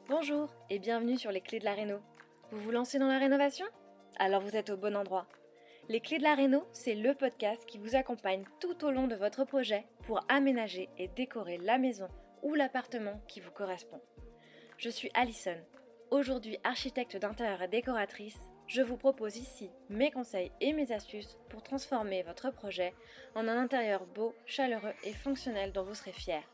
Bonjour et bienvenue sur les clés de la réno. Vous vous lancez dans la rénovation? Alors vous êtes au bon endroit. Les clés de la réno, c'est le podcast qui vous accompagne tout au long de votre projet pour aménager et décorer la maison ou l'appartement qui vous correspond. Je suis Alison, aujourd'hui architecte d'intérieur et décoratrice. Je vous propose ici mes conseils et mes astuces pour transformer votre projet en un intérieur beau, chaleureux et fonctionnel dont vous serez fiers.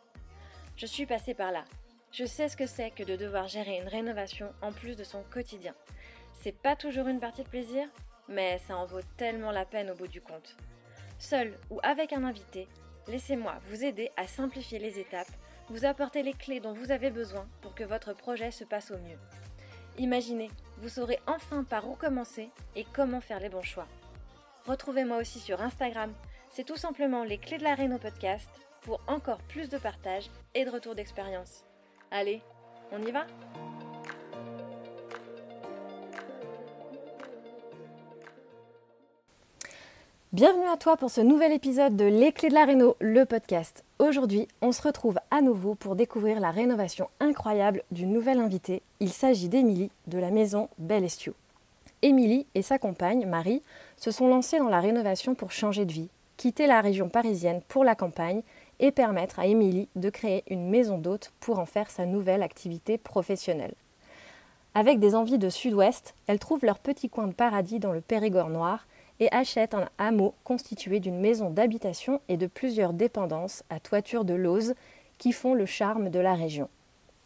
Je suis passée par là. Je sais ce que c'est que de devoir gérer une rénovation en plus de son quotidien. C'est pas toujours une partie de plaisir, mais ça en vaut tellement la peine au bout du compte. Seul ou avec un invité, laissez-moi vous aider à simplifier les étapes, vous apporter les clés dont vous avez besoin pour que votre projet se passe au mieux. Imaginez, vous saurez enfin par où commencer et comment faire les bons choix. Retrouvez-moi aussi sur Instagram, c'est tout simplement les clés de la réno podcast pour encore plus de partage et de retour d'expérience. Allez, on y va ? Bienvenue à toi pour ce nouvel épisode de Les Clés de la Réno, le podcast. Aujourd'hui, on se retrouve à nouveau pour découvrir la rénovation incroyable d'une nouvelle invitée. Il s'agit d'Émilie de la maison Belle Estiu. Émilie et sa compagne, Marie, se sont lancées dans la rénovation pour changer de vie, quitter la région parisienne pour la campagne et permettre à Émilie de créer une maison d'hôte pour en faire sa nouvelle activité professionnelle. Avec des envies de sud-ouest, elles trouvent leur petit coin de paradis dans le Périgord noir et achètent un hameau constitué d'une maison d'habitation et de plusieurs dépendances à toiture de lauze qui font le charme de la région.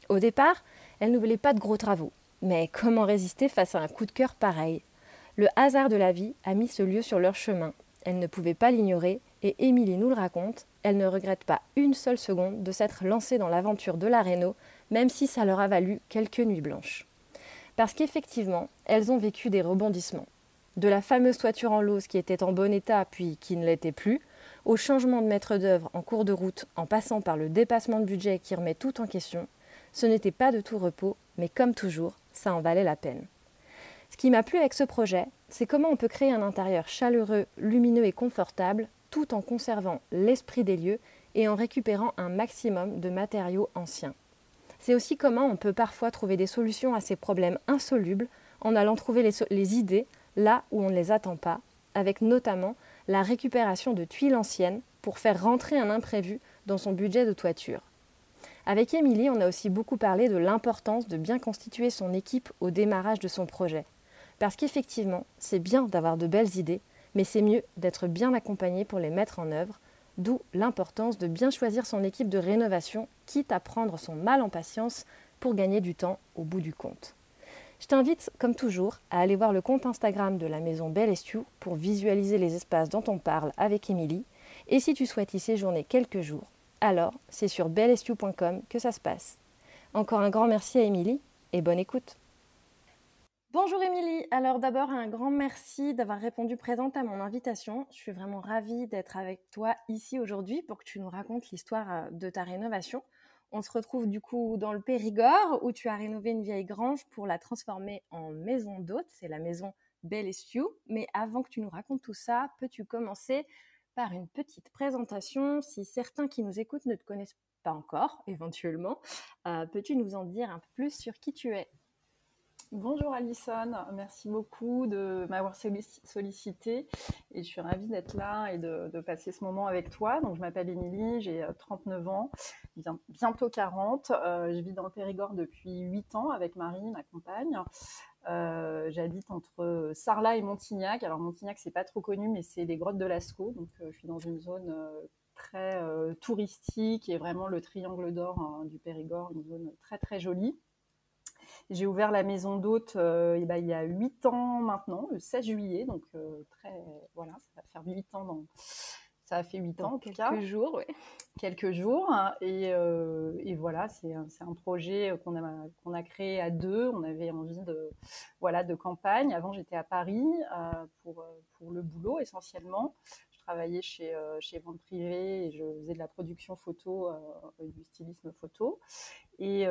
Au départ, elles ne voulaient pas de gros travaux, mais comment résister face à un coup de cœur pareil ? Le hasard de la vie a mis ce lieu sur leur chemin. Elles ne pouvaient pas l'ignorer et Émilie nous le raconte, elle ne regrette pas une seule seconde de s'être lancée dans l'aventure de la réno, même si ça leur a valu quelques nuits blanches. Parce qu'effectivement, elles ont vécu des rebondissements. De la fameuse toiture en lauze qui était en bon état puis qui ne l'était plus, au changement de maître d'œuvre en cours de route en passant par le dépassement de budget qui remet tout en question, ce n'était pas de tout repos, mais comme toujours, ça en valait la peine. Ce qui m'a plu avec ce projet, c'est comment on peut créer un intérieur chaleureux, lumineux et confortable, tout en conservant l'esprit des lieux et en récupérant un maximum de matériaux anciens. C'est aussi comment on peut parfois trouver des solutions à ces problèmes insolubles en allant trouver les idées là où on ne les attend pas, avec notamment la récupération de tuiles anciennes pour faire rentrer un imprévu dans son budget de toiture. Avec Émilie, on a aussi beaucoup parlé de l'importance de bien constituer son équipe au démarrage de son projet. Parce qu'effectivement, c'est bien d'avoir de belles idées, mais c'est mieux d'être bien accompagné pour les mettre en œuvre, d'où l'importance de bien choisir son équipe de rénovation, quitte à prendre son mal en patience pour gagner du temps au bout du compte. Je t'invite, comme toujours, à aller voir le compte Instagram de la maison Belle Estiu pour visualiser les espaces dont on parle avec Émilie. Et si tu souhaites y séjourner quelques jours, alors c'est sur belleestiu.com que ça se passe. Encore un grand merci à Émilie et bonne écoute. Bonjour Émilie, alors d'abord un grand merci d'avoir répondu présente à mon invitation. Je suis vraiment ravie d'être avec toi ici aujourd'hui pour que tu nous racontes l'histoire de ta rénovation. On se retrouve du coup dans le Périgord où tu as rénové une vieille grange pour la transformer en maison d'hôte, c'est la maison Belle Estiu. Mais avant que tu nous racontes tout ça, peux-tu commencer par une petite présentation si certains qui nous écoutent ne te connaissent pas encore, éventuellement. Peux-tu nous en dire un peu plus sur qui tu es ? Bonjour Alison, merci beaucoup de m'avoir sollicité et je suis ravie d'être là et de passer ce moment avec toi. Donc, je m'appelle Émilie, j'ai 39 ans, bientôt 40. Je vis dans le Périgord depuis 8 ans avec Marie, ma compagne. J'habite entre Sarlat et Montignac. Alors Montignac, c'est pas trop connu, mais c'est les grottes de Lascaux. Donc, je suis dans une zone très touristique et vraiment le triangle d'or du Périgord, une zone très très jolie. J'ai ouvert la maison d'hôte il y a 8 ans maintenant, le 16 juillet, donc voilà, ça va faire 8 ans. Ça a fait 8 ans en tout cas. Quelques jours, oui. Quelques jours, hein, et voilà, c'est un projet qu'on a créé à deux. On avait envie de campagne. Avant, j'étais à Paris pour le boulot essentiellement. Je travaillais chez Vente Privée et je faisais de la production photo, du stylisme photo. Et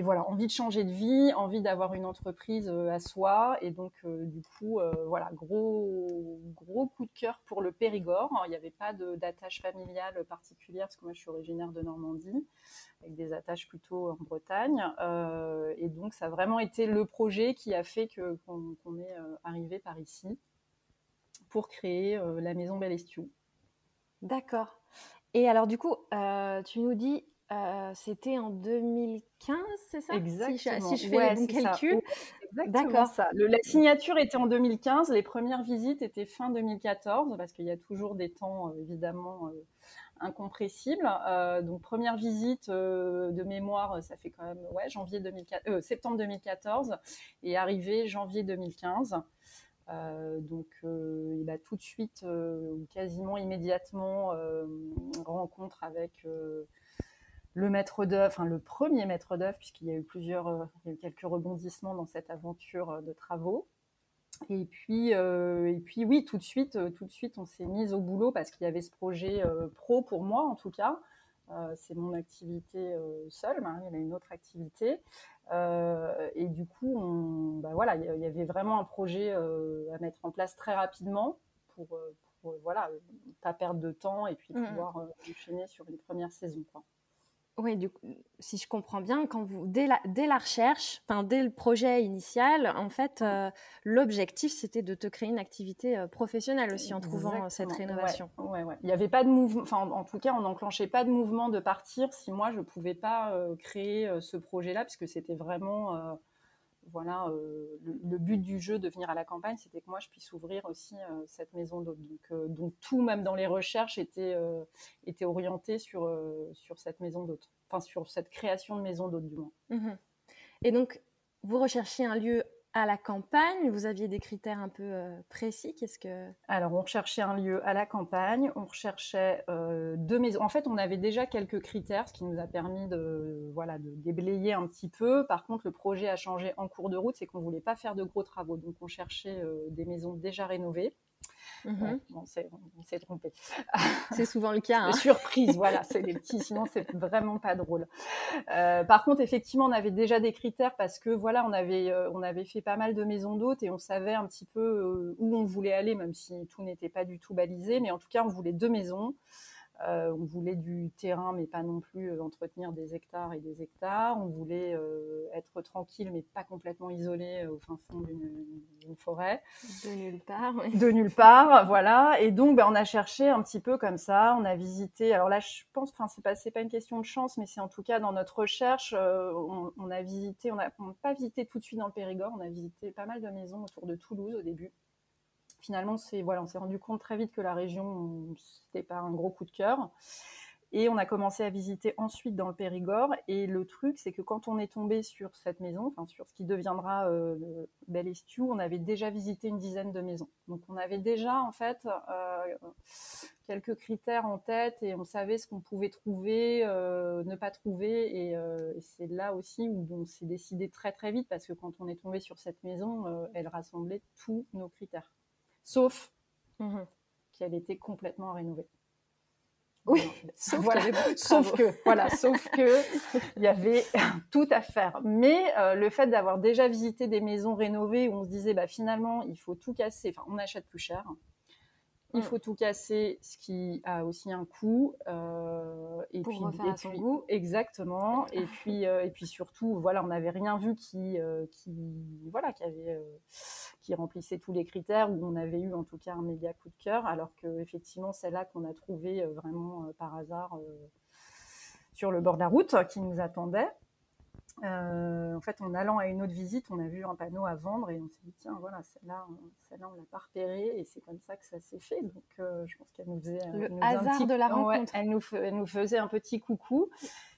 voilà, envie de changer de vie, envie d'avoir une entreprise à soi. Et donc, du coup, voilà, gros coup de cœur pour le Périgord. Il n'y avait pas d'attache familiale particulière parce que moi je suis originaire de Normandie, avec des attaches plutôt en Bretagne. Et donc ça a vraiment été le projet qui a fait qu'on est arrivé par ici pour créer la maison Belle-Estiu. D'accord. Et alors du coup, tu nous dis, c'était en 2015, c'est ça? Exactement. Si je fais les bons c'est ça. calculs. Ouais, exactement D'accord. ça. La signature était en 2015, les premières visites étaient fin 2014, parce qu'il y a toujours des temps évidemment incompressibles. Donc première visite de mémoire, ça fait quand même septembre 2014 et arrivée janvier 2015. Donc il a tout de suite, quasiment immédiatement, rencontre avec le maître d'œuvre, enfin le premier maître d'œuvre, puisqu'il y a eu il y a eu quelques rebondissements dans cette aventure de travaux. Et puis oui, tout de suite, on s'est mis au boulot parce qu'il y avait ce projet pro pour moi en tout cas. C'est mon activité seule, Marie, elle a une autre activité. Et du coup, il y avait vraiment un projet à mettre en place très rapidement pour pas perdre de temps et puis pouvoir enchaîner sur une première saison, quoi. Oui, du coup, si je comprends bien, dès la recherche, dès le projet initial, en fait, l'objectif, c'était de te créer une activité professionnelle aussi en trouvant cette rénovation. Ouais. Il n'y avait pas de mouvement, en tout cas, on n'enclenchait pas de mouvement de partir si moi, je ne pouvais pas créer ce projet-là, puisque c'était vraiment... le but du jeu de venir à la campagne, c'était que moi je puisse ouvrir aussi cette maison d'hôte. Donc tout, même dans les recherches, était orienté sur cette maison d'hôte, enfin sur cette création de maison d'hôte du moins. Mmh. Et donc, vous recherchiez un lieu à la campagne, vous aviez des critères un peu précis, Alors, on recherchait un lieu à la campagne, on recherchait 2 maisons. En fait, on avait déjà quelques critères, ce qui nous a permis de déblayer un petit peu. Par contre, le projet a changé en cours de route, c'est qu'on ne voulait pas faire de gros travaux. Donc, on cherchait des maisons déjà rénovées. Ouais, on s'est trompé. C'est souvent le cas. Surprise, voilà, c'est les petits, sinon c'est vraiment pas drôle. Par contre, effectivement, on avait déjà des critères parce que voilà, on avait fait pas mal de maisons d'hôtes et on savait un petit peu où on voulait aller, même si tout n'était pas du tout balisé. Mais en tout cas, on voulait 2 maisons. On voulait du terrain, mais pas non plus entretenir des hectares et des hectares. On voulait être tranquille, mais pas complètement isolé au fin fond d'une forêt. De nulle part. Oui. De nulle part, voilà. Et donc, on a cherché un petit peu comme ça. On a visité. Alors là, je pense, c'est pas une question de chance, mais c'est en tout cas dans notre recherche, on a visité. On n'a pas visité tout de suite dans le Périgord. On a visité pas mal de maisons autour de Toulouse au début. Finalement, on s'est rendu compte très vite que la région, c'était pas un gros coup de cœur. Et on a commencé à visiter ensuite dans le Périgord. Et le truc, c'est que quand on est tombé sur cette maison, sur ce qui deviendra Belle-Estiu, on avait déjà visité une dizaine de maisons. Donc on avait déjà en fait quelques critères en tête et on savait ce qu'on pouvait trouver, ne pas trouver. Et c'est là aussi où on s'est décidé très très vite parce que quand on est tombé sur cette maison, elle rassemblait tous nos critères. Sauf qu'elle était complètement rénovée. Oui, sauf que il y avait tout à faire. Mais le fait d'avoir déjà visité des maisons rénovées où on se disait finalement il faut tout casser, on achète plus cher. Il faut tout casser, ce qui a aussi un coût. Pour refaire à son goût. Exactement. Et puis surtout, voilà, on n'avait rien vu qui remplissait tous les critères, où on avait eu en tout cas un méga coup de cœur, alors qu'effectivement, celle-là qu'on a trouvée vraiment par hasard sur le bord de la route qui nous attendait. En fait, en allant à une autre visite, on a vu un panneau à vendre et on s'est dit tiens, voilà, celle-là on l'a pas repérée et c'est comme ça que ça s'est fait. Donc, je pense qu'elle nous faisait le hasard de la rencontre. Elle nous faisait un petit coucou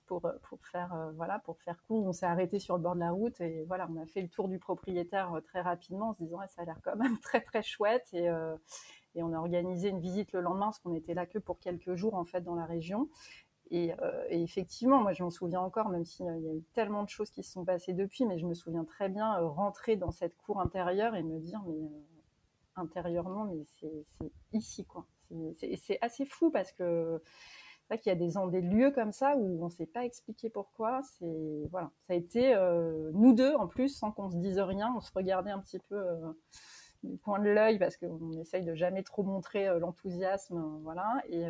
pour faire court. On s'est arrêté sur le bord de la route et voilà, on a fait le tour du propriétaire très rapidement en se disant ça a l'air quand même très très chouette et on a organisé une visite le lendemain parce qu'on était là que pour quelques jours en fait dans la région. Et effectivement, moi je m'en souviens encore, même s'il y a eu tellement de choses qui se sont passées depuis, mais je me souviens très bien rentrer dans cette cour intérieure et me dire, mais intérieurement, mais c'est ici, quoi. C'est assez fou parce que c'est vrai qu'il y a des lieux comme ça où on ne sait pas expliquer pourquoi. Voilà. Ça a été nous deux, en plus, sans qu'on se dise rien, on se regardait un petit peu du coin de l'œil parce qu'on essaye de jamais trop montrer l'enthousiasme, voilà. Et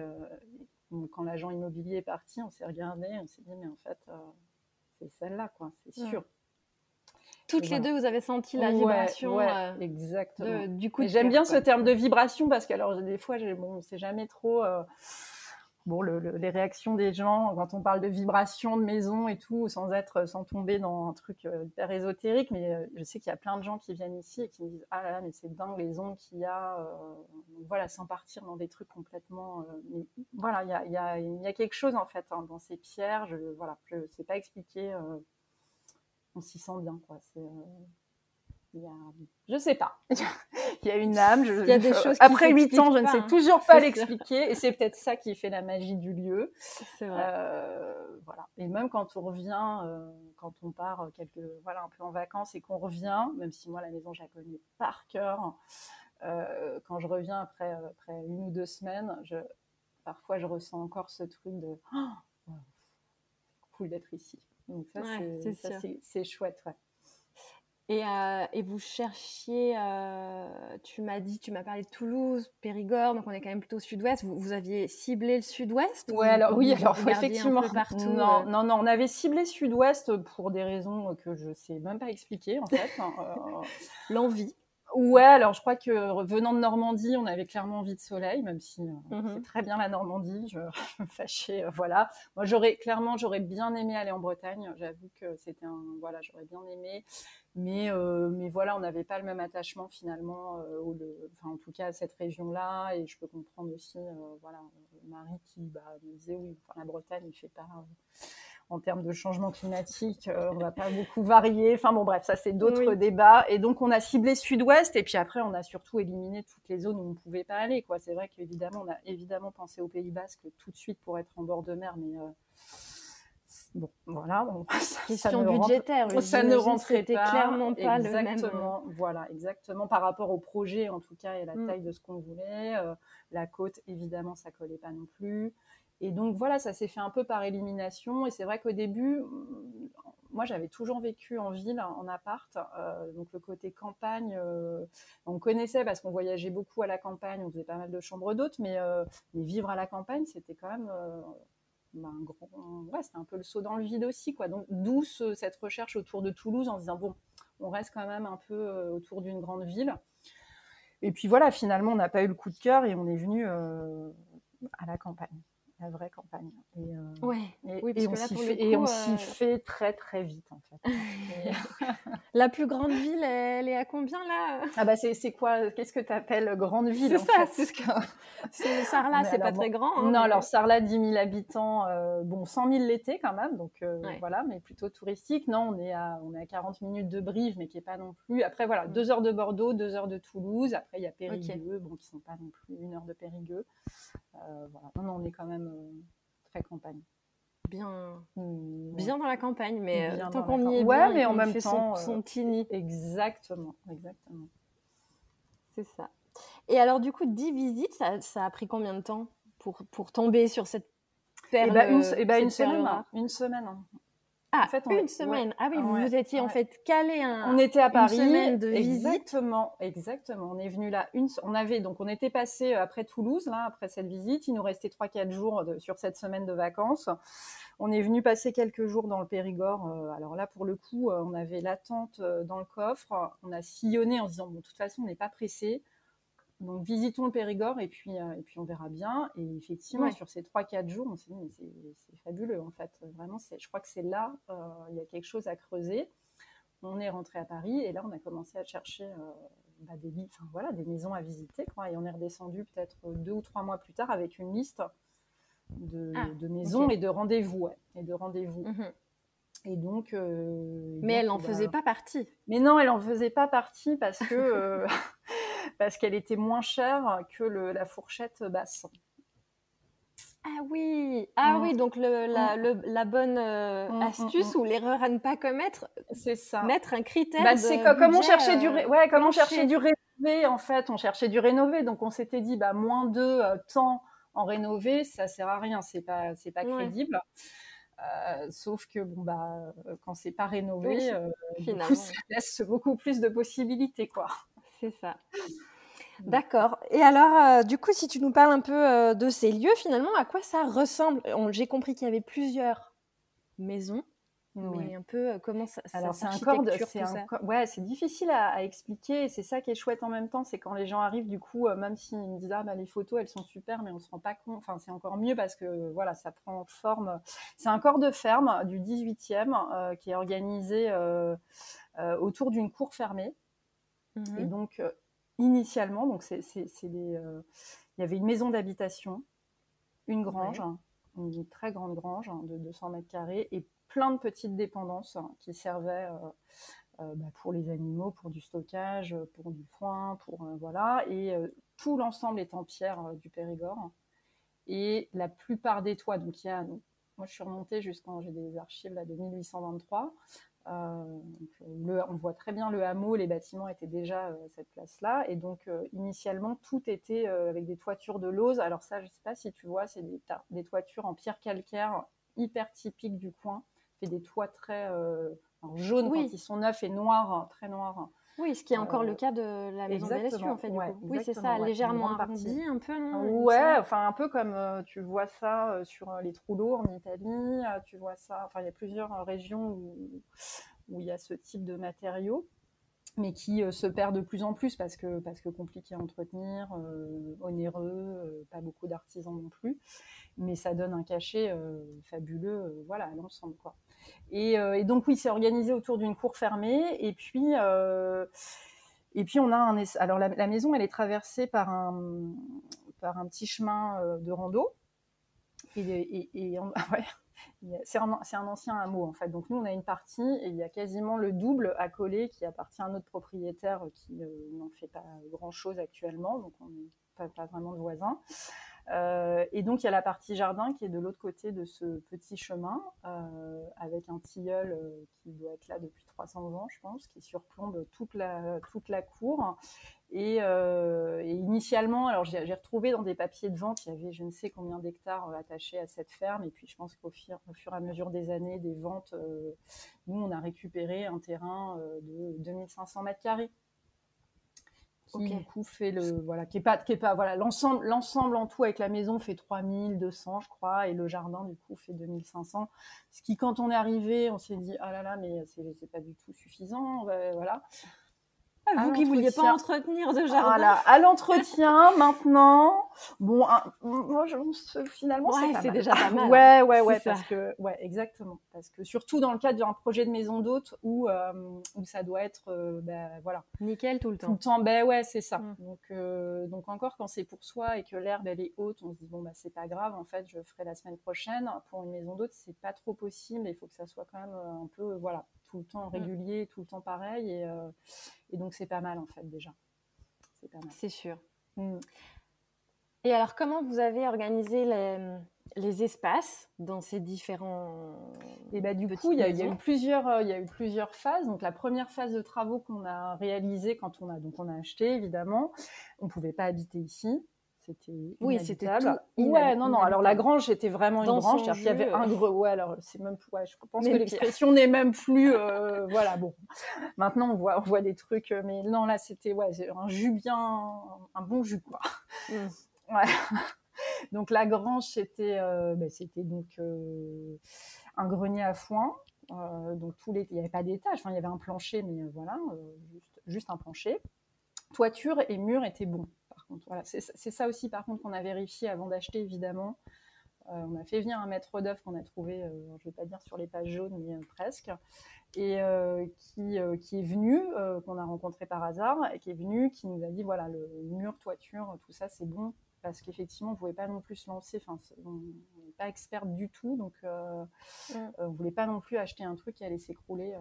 donc, quand l'agent immobilier est parti, on s'est regardé, on s'est dit mais en fait c'est celle-là, quoi, c'est sûr. Toutes les deux, vous avez senti la vibration exactement. du coup de j'aime cœur, bien quoi. ce terme de vibration parce que alors des fois, on sait jamais trop les réactions des gens quand on parle de vibration de maison et tout, sans tomber dans un truc hyper ésotérique. Mais je sais qu'il y a plein de gens qui viennent ici et qui me disent ah là là, mais c'est dingue les ondes qu'il y a. Voilà, sans partir dans des trucs complètement. Mais voilà, il y a quelque chose en fait dans ces pierres. Je sais pas expliquer. On s'y sent bien, quoi. Je sais pas. Il y a une âme. Il y a des choses qui après 8 ans, je ne sais toujours pas l'expliquer. Et c'est peut-être ça qui fait la magie du lieu. C'est vrai. Voilà. Et même quand on revient, quand on part un peu en vacances et qu'on revient, même si moi la maison je la connais par cœur, quand je reviens après 1 ou 2 semaines, parfois je ressens encore ce truc de c'est cool d'être ici. Donc ça, c'est chouette, ouais. Et vous cherchiez, tu m'as parlé de Toulouse, Périgord, donc on est quand même plutôt sud-ouest. Vous aviez ciblé le sud-ouest? Ouais, alors effectivement. Un peu partout, non, on avait ciblé sud-ouest pour des raisons que je sais même pas expliquer en fait. L'envie. Ouais, alors je crois que venant de Normandie, on avait clairement envie de soleil, même si c'est très bien la Normandie, je me fâchais, voilà. Moi, j'aurais bien aimé aller en Bretagne, j'avoue que j'aurais bien aimé, mais voilà, on n'avait pas le même attachement finalement, en tout cas à cette région-là, et je peux comprendre aussi, Marie qui me disait oui, la Bretagne, il fait pas... en termes de changement climatique, on va pas beaucoup varier. Enfin bon, bref, ça c'est d'autres débats. Et donc on a ciblé sud-ouest et puis après on a surtout éliminé toutes les zones où on ne pouvait pas aller, quoi. C'est vrai qu'évidemment on a évidemment pensé au Pays Basque tout de suite pour être en bord de mer, mais bon, voilà. Question budgétaire, ça ne rentrait clairement pas exactement, le même. Voilà, exactement. Par rapport au projet en tout cas et la taille de ce qu'on voulait. La côte, évidemment, ça collait pas non plus. Et donc voilà, ça s'est fait un peu par élimination. Et c'est vrai qu'au début, moi j'avais toujours vécu en ville, en appart. Donc le côté campagne, on connaissait parce qu'on voyageait beaucoup à la campagne, on faisait pas mal de chambres d'hôtes, mais vivre à la campagne, c'était quand même c'était un peu le saut dans le vide aussi, quoi. Donc d'où cette recherche autour de Toulouse en se disant bon, on reste quand même un peu autour d'une grande ville. Et puis voilà, finalement on n'a pas eu le coup de cœur et on est venu à la campagne. La vraie campagne. Et on s'y fait très très vite en fait. La plus grande ville, elle est à combien là? Ah bah c'est quoi? Qu'est-ce que tu appelles grande ville? C'est ça, c'est Sarlat, c'est pas très grand. Non, alors Sarlat, 10 000 habitants, 100 000 l'été quand même, donc voilà, mais plutôt touristique. Non, on est à 40 minutes de Brive, mais qui n'est pas non plus. Après voilà, 2 heures de Bordeaux, 2 heures de Toulouse. Après il y a Périgueux, qui sont pas non plus 1 heure de Périgueux. Voilà. Non, on est quand même très campagne. Bien dans la campagne, mais tant qu'on y est bien, bien, mais en même temps, son petit nid. Exactement. C'est ça. Et alors, du coup, 10 visites, ça a pris combien de temps pour tomber sur cette perle? Une semaine. Ah, en fait, une semaine. Ah oui, vous étiez en fait calé on était à Paris, une semaine de visite. Exactement. On est venu là on était passé après Toulouse, là, après cette visite. Il nous restait 3-4 jours sur cette semaine de vacances. On est venu passer quelques jours dans le Périgord. Alors là, pour le coup, on avait la tente dans le coffre. On a sillonné en se disant, bon, de toute façon, on n'est pas pressé. Donc, visitons le Périgord et puis on verra bien. Et effectivement, sur ces 3-4 jours, on s'est dit, mais c'est fabuleux, en fait. Vraiment, je crois que c'est là, il y a quelque chose à creuser. On est rentré à Paris et là, on a commencé à chercher des maisons à visiter, quoi. Et on est redescendu peut-être 2 ou 3 mois plus tard avec une liste de maisons et de rendez-vous. Et donc, mais elle n'en faisait pas partie. Mais non, elle n'en faisait pas partie parce que parce qu'elle était moins chère que la fourchette basse. Ah oui, donc la bonne astuce ou l'erreur à ne pas commettre, c'est ça. Mettre un critère. C'est comme on cherchait on cherchait du rénové, en fait, on cherchait du rénové, donc on s'était dit moins de temps en rénové, ça sert à rien, c'est pas crédible. Sauf que quand c'est pas rénové, du coup, ça laisse beaucoup plus de possibilités, quoi. C'est ça. D'accord. Et alors, du coup, si tu nous parles un peu de ces lieux, finalement, à quoi ça ressemble? J'ai compris qu'il y avait plusieurs maisons, mais un peu comment Alors, l'architecture, tout ça. Ouais, c'est difficile à expliquer. Et c'est ça qui est chouette en même temps, c'est quand les gens arrivent, du coup, même s'ils me disent les photos, elles sont super, mais on se rend pas compte. Enfin, c'est encore mieux parce que voilà, ça prend forme. C'est un corps de ferme du 18e qui est organisé autour d'une cour fermée. Et donc, initialement, il y avait une maison d'habitation, une grange, une très grande grange de 200 mètres carrés et plein de petites dépendances qui servaient pour les animaux, pour du stockage, pour du foin, voilà. Et tout l'ensemble est en pierre du Périgord. Et la plupart des toits, donc moi je suis remontée jusqu'en, j'ai des archives là, de 1823. On voit très bien le hameau, les bâtiments étaient déjà à cette place-là. Et donc, initialement, tout était avec des toitures de lauze. Alors ça, je ne sais pas si tu vois, c'est des toitures en pierre calcaire hyper typiques du coin. C'est des toits très jaunes quand ils sont neufs et noirs, très noirs. Oui, ce qui est encore le cas de la maison des Lescues, en fait, du coup. Oui, c'est ça, légèrement arrondi, un peu, non? Ouais, enfin, un peu comme tu vois ça sur les Trullo en Italie, tu vois ça, enfin, il y a plusieurs régions où il y a ce type de matériaux, mais qui se perd de plus en plus parce que compliqué à entretenir, onéreux, pas beaucoup d'artisans non plus, mais ça donne un cachet fabuleux voilà, à l'ensemble, quoi. Et donc oui, c'est organisé autour d'une cour fermée. Et puis on a alors la maison, elle est traversée par un petit chemin de rando. C'est un ancien hameau, en fait. Donc nous, on a une partie et il y a quasiment le double à coller qui appartient à notre propriétaire qui n'en fait pas grand-chose actuellement. Donc on n'est pas vraiment de voisins. Et donc, il y a la partie jardin qui est de l'autre côté de ce petit chemin, avec un tilleul qui doit être là depuis 300 ans, je pense, qui surplombe toute la cour. Et initialement, alors j'ai retrouvé dans des papiers de vente, il y avait je ne sais combien d'hectares attachés à cette ferme. Et puis, je pense qu'au fur et à mesure des années, des ventes, nous, on a récupéré un terrain de 2500 mètres carrés. Qui du coup fait qui est pas voilà, l'ensemble en tout avec la maison fait 3200 je crois, et le jardin du coup fait 2500, ce qui, quand on est arrivé, on s'est dit ah là là, mais c'est pas du tout suffisant, voilà. Vous qui vouliez pas entretenir de jardin. Voilà, à l'entretien maintenant. Bon, moi, finalement, c'est déjà pas mal. Ouais, parce que, exactement. Parce que surtout dans le cadre d'un projet de maison d'hôte où ça doit être, voilà. Nickel tout le temps. Tout le temps, ouais, c'est ça. Donc encore quand c'est pour soi et que l'herbe elle est haute, on se dit bon c'est pas grave. En fait, je ferai la semaine prochaine. Pour une maison d'hôte, c'est pas trop possible. Il faut que ça soit quand même un peu, voilà, tout le temps régulier, tout le temps pareil. Et donc, c'est pas mal, en fait, déjà. C'est pas mal. C'est sûr. Et alors, comment vous avez organisé les espaces dans ces différents... Et du coup, il y a eu plusieurs phases. Donc, la première phase de travaux qu'on a réalisée quand on a acheté, évidemment, on ne pouvait pas habiter ici. C'était inhabitable. Non. Alors, la grange, c'était vraiment une grange. Il y avait un gros... Ouais, alors, c'est même... Ouais, je pense que l'expression n'est même plus... voilà, bon. Maintenant, on voit des trucs... Mais non, là, c'était un jus bien... Un bon jus, quoi. Ouais. Donc, la grange, c'était donc un grenier à foin. Donc, il n'y avait pas d'étage. Enfin, il y avait un plancher, mais voilà, juste un plancher. Toiture et murs étaient bons. Voilà, c'est ça aussi, par contre, qu'on a vérifié avant d'acheter, évidemment. On a fait venir un maître d'œuvre qu'on a trouvé, je ne vais pas dire sur les pages jaunes, mais presque, et qui est venu, qu'on a rencontré par hasard, et qui est venu, qui nous a dit, voilà, le mur, toiture, tout ça, c'est bon, parce qu'effectivement, on ne pouvait pas non plus se lancer, on n'est pas expert du tout, donc on ne voulait pas non plus acheter un truc qui allait s'écrouler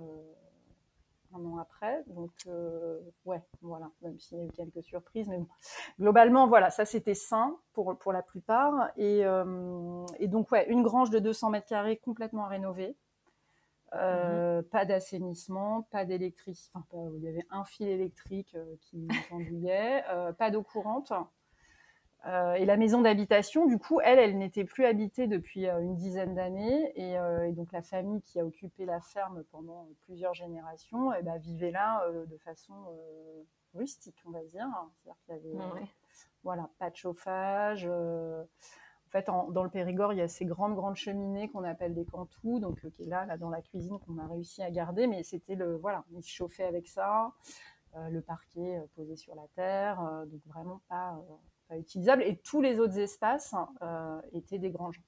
un an après. Donc, voilà, même s'il y a eu quelques surprises. Mais bon, globalement, voilà, ça, c'était sain pour la plupart. Et donc, une grange de 200 mètres carrés complètement rénovée. Pas d'assainissement, pas d'électricité. Enfin, il y avait un fil électrique qui pendouillait, pas d'eau courante. Et la maison d'habitation, du coup, elle n'était plus habitée depuis une dizaine d'années. Et donc, la famille qui a occupé la ferme pendant plusieurs générations vivait là de façon rustique, on va dire. C'est-à-dire qu'il y avait Ouais. pas de chauffage. En fait, dans le Périgord, il y a ces grandes cheminées qu'on appelle des cantous, donc qui est là dans la cuisine qu'on a réussi à garder. Mais c'était ils se chauffaient avec ça. Le parquet posé sur la terre, donc vraiment pas utilisable. Et tous les autres espaces étaient des granges.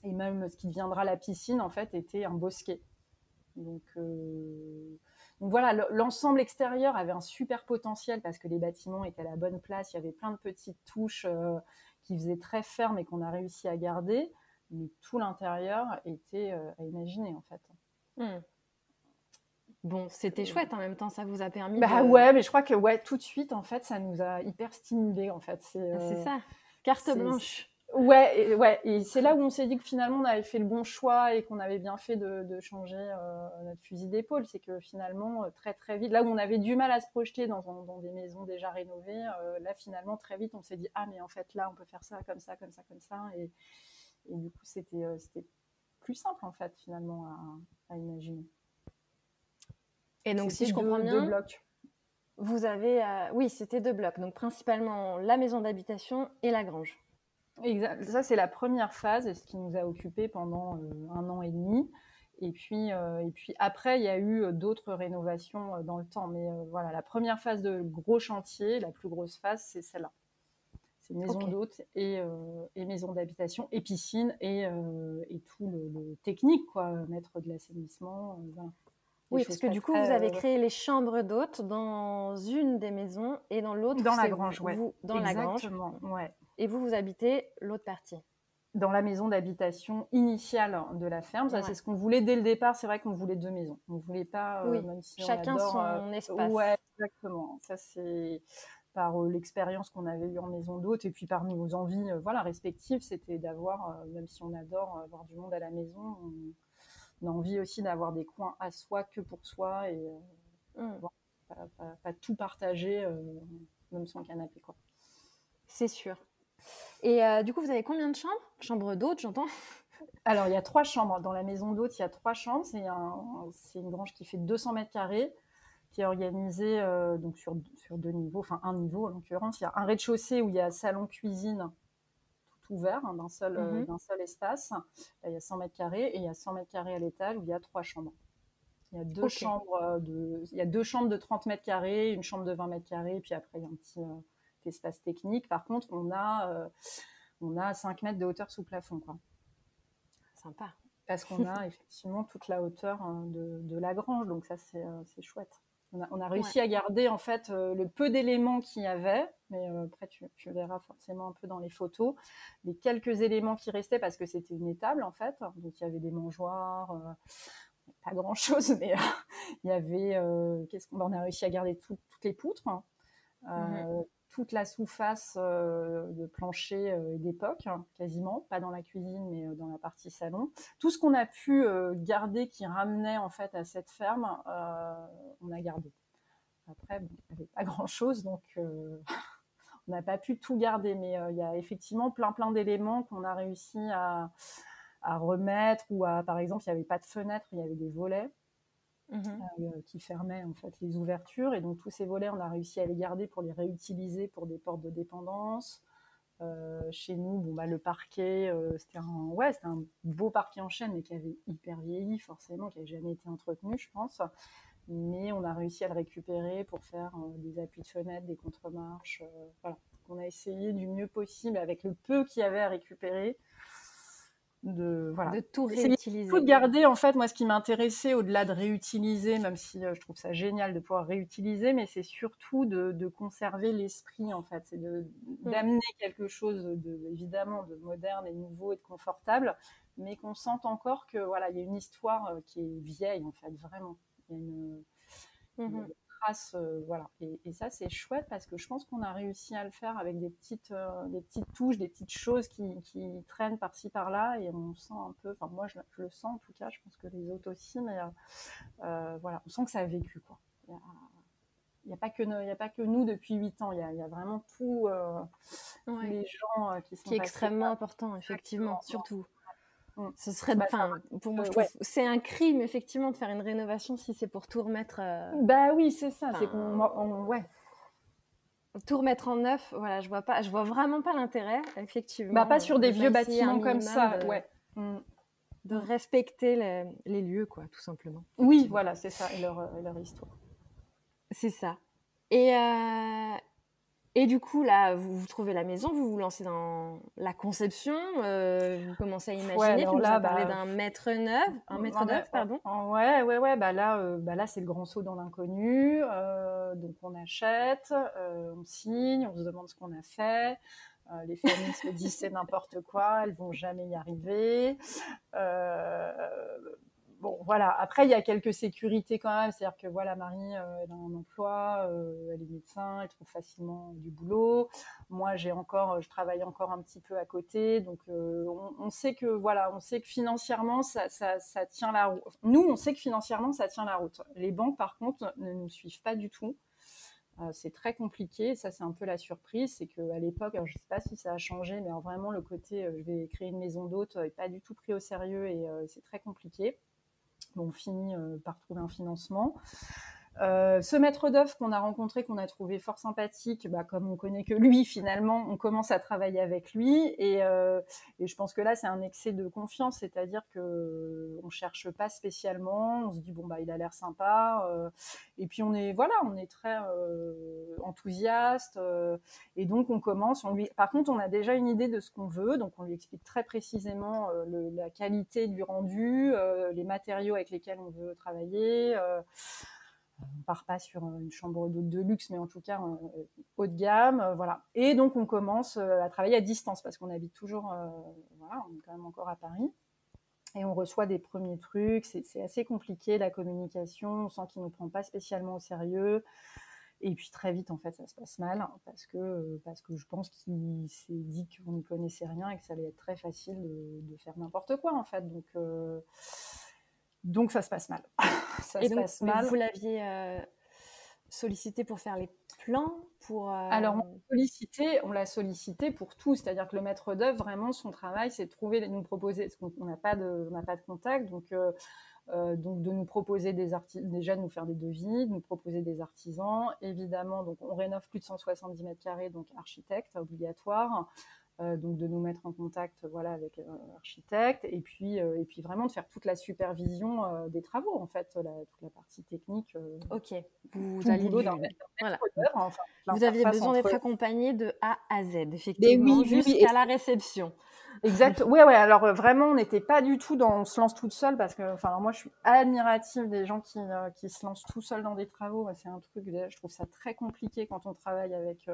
Et même ce qui deviendra la piscine, en fait, était un bosquet. Donc voilà, l'ensemble extérieur avait un super potentiel parce que les bâtiments étaient à la bonne place. Il y avait plein de petites touches qui faisaient très ferme et qu'on a réussi à garder. Mais tout l'intérieur était à imaginer, en fait. Bon, c'était chouette en même temps, ça vous a permis Ouais, mais je crois que tout de suite, en fait, ça nous a hyper stimulés, en fait. C'est ça, carte blanche. Ouais, et c'est là où on s'est dit que finalement on avait fait le bon choix et qu'on avait bien fait de changer notre fusil d'épaule. C'est que finalement, très très vite, là où on avait du mal à se projeter dans des maisons déjà rénovées, là finalement très vite on s'est dit mais en fait là on peut faire ça comme ça, comme ça, comme ça. Et du coup c'était plus simple en fait finalement à imaginer. Et donc si je comprends bien, 2 blocs. Vous avez, oui, c'était 2 blocs, donc principalement la maison d'habitation et la grange. Exact. Ça, c'est la première phase, ce qui nous a occupés pendant 1 an et demi. Et puis après, il y a eu d'autres rénovations dans le temps. Mais voilà, la première phase de gros chantier, la plus grosse phase, c'est celle-là. C'est maison d'hôtes et maison d'habitation et piscine et tout le technique, quoi, mettre de l'assainissement. Voilà. Oui, parce que du coup, vous avez créé les chambres d'hôtes dans une des maisons et dans l'autre, dans la grange, dans la grange. Exactement, ouais. Et vous habitez l'autre partie. Dans la maison d'habitation initiale de la ferme. Ça, c'est ce qu'on voulait dès le départ. C'est vrai qu'on voulait 2 maisons. On ne voulait pas, même si chacun on adore, son espace. Ouais, exactement. Ça, c'est par l'expérience qu'on avait eue en maison d'hôte et puis par nos envies respectives, c'était d'avoir, même si on adore avoir du monde à la maison, on a envie aussi d'avoir des coins à soi que pour soi et pas tout partager, même son canapé, quoi. C'est sûr. Et du coup, vous avez combien de chambres ? Chambres d'hôtes, j'entends. Alors, il y a 3 chambres. Dans la maison d'hôtes, il y a 3 chambres. C'est une grange qui fait 200 mètres carrés, qui est organisée donc sur 2 niveaux, enfin un niveau en l'occurrence. Il y a un rez-de-chaussée où il y a salon-cuisine tout ouvert, d'un seul espace. Là, il y a 100 mètres carrés et il y a 100 mètres carrés à l'étage où il y a 3 chambres. Il y a 2 chambres il y a 2 chambres de 30 mètres carrés, une chambre de 20 mètres carrés, et puis après, il y a un petit espace technique. Par contre, on a 5 mètres de hauteur sous plafond, quoi. Sympa. Parce qu'on a effectivement toute la hauteur de la grange, donc ça, c'est chouette. On a réussi à garder, en fait, le peu d'éléments qu'il y avait, mais après, tu verras forcément un peu dans les photos, les quelques éléments qui restaient, parce que c'était une étable, en fait. Donc, il y avait des mangeoires, pas grand-chose, mais il y avait... on a réussi à garder toutes les poutres, toute la sous-face de plancher d'époque, quasiment, pas dans la cuisine, mais dans la partie salon. Tout ce qu'on a pu garder qui ramenait en fait à cette ferme, on a gardé. Après, il n'y avait pas grand-chose, donc on n'a pas pu tout garder, mais il y a effectivement plein d'éléments qu'on a réussi à remettre, ou par exemple, il n'y avait pas de fenêtre, il y avait des volets. Qui fermaient en fait les ouvertures, et donc tous ces volets on a réussi à les garder pour les réutiliser pour des portes de dépendance. Chez nous, le parquet, c'était un beau parquet en chêne, mais qui avait hyper vieilli forcément, qui n'avait jamais été entretenu, je pense, mais on a réussi à le récupérer pour faire des appuis de fenêtre, des contre-marches, voilà. On a essayé du mieux possible avec le peu qu'il y avait à récupérer de tout réutiliser. Tout garder, en fait. Moi, ce qui m'intéressait au-delà de réutiliser, même si je trouve ça génial de pouvoir réutiliser, mais c'est surtout de conserver l'esprit, en fait. C'est d'amener quelque chose évidemment de moderne et de nouveau et de confortable, mais qu'on sente encore que il y a une histoire qui est vieille, en fait, vraiment. Il y a une trace, et ça, c'est chouette, parce que je pense qu'on a réussi à le faire avec des petites touches, des petites choses qui traînent par-ci par-là, et on sent un peu, enfin moi je le sens en tout cas, je pense que les autres aussi, mais on sent que ça a vécu, quoi. Il n'y a pas que nous depuis 8 ans, il y a vraiment tous les gens qui sont qui est extrêmement important, effectivement, surtout. Ce serait, pour moi, je trouve, c'est un crime effectivement de faire une rénovation si c'est pour tout remettre. Oui, c'est ça. C'est qu'on, tout remettre en neuf, voilà, je vois vraiment pas l'intérêt, effectivement. Bah, pas sur des vieux bâtiments comme ça, de respecter les lieux, quoi, tout simplement. Oui, voilà, c'est ça, et leur histoire. C'est ça. Et du coup, là, vous trouvez la maison, vous vous lancez dans la conception, vous commencez à imaginer. Tu nous as parlé d'un maître d'œuvre, pardon. Ouais. Bah là, c'est le grand saut dans l'inconnu. Donc, on achète, on signe, on se demande ce qu'on a fait. Les familles se disent c'est n'importe quoi, elles vont jamais y arriver. Bon, voilà. Après, il y a quelques sécurités quand même. C'est-à-dire que voilà, Marie, elle a un emploi, elle est médecin, elle trouve facilement du boulot. Moi, je travaille encore un petit peu à côté. Donc, on sait que voilà, on sait que financièrement, ça tient la route. Nous, on sait que financièrement, ça tient la route. Les banques, par contre, ne nous suivent pas du tout. C'est très compliqué. Ça, c'est un peu la surprise. C'est qu'à l'époque, alors, je ne sais pas si ça a changé, mais alors, vraiment, le côté je vais créer une maison d'hôte n'est pas du tout pris au sérieux et c'est très compliqué. On finit par trouver un financement. Ce maître d'œuvre qu'on a rencontré, qu'on a trouvé fort sympathique, comme on connaît que lui, finalement, on commence à travailler avec lui. Et je pense que là, c'est un excès de confiance, c'est-à-dire qu'on ne cherche pas spécialement. On se dit, il a l'air sympa. Et puis, on est très enthousiaste. Et donc, on commence. Par contre, on a déjà une idée de ce qu'on veut. Donc, on lui explique très précisément la qualité du rendu, les matériaux avec lesquels on veut travailler. On part pas sur une chambre d'hôte de luxe, mais en tout cas haut de gamme, voilà. Et donc on commence à travailler à distance parce qu'on habite toujours, on est quand même encore à Paris. Et on reçoit des premiers trucs, c'est assez compliqué la communication, on sent qu'il ne nous prend pas spécialement au sérieux. Et puis très vite, en fait, ça se passe mal parce que je pense qu'il s'est dit qu'on n'y connaissait rien et que ça allait être très facile de faire n'importe quoi, en fait. Donc ça se passe mal. Vous l'aviez sollicité pour faire les plans Alors, on l'a sollicité pour tout. C'est-à-dire que le maître d'œuvre, vraiment, son travail, c'est de nous proposer, parce qu'on n'a pas de contact, donc de nous proposer déjà de nous faire des devis, de nous proposer des artisans. Évidemment, donc on rénove plus de 170 mètres carrés, donc architecte obligatoire. Donc de nous mettre en contact avec l'architecte et puis vraiment de faire toute la supervision des travaux en fait, toute la partie technique. Ok, vous aviez besoin d'être accompagné de A à Z, effectivement, jusqu'à la réception. Exact. Ouais. Alors vraiment, on n'était pas du tout on se lance toute seule parce que, moi, je suis admirative des gens qui se lancent tout seuls dans des travaux. C'est un truc, je trouve ça très compliqué quand on travaille avec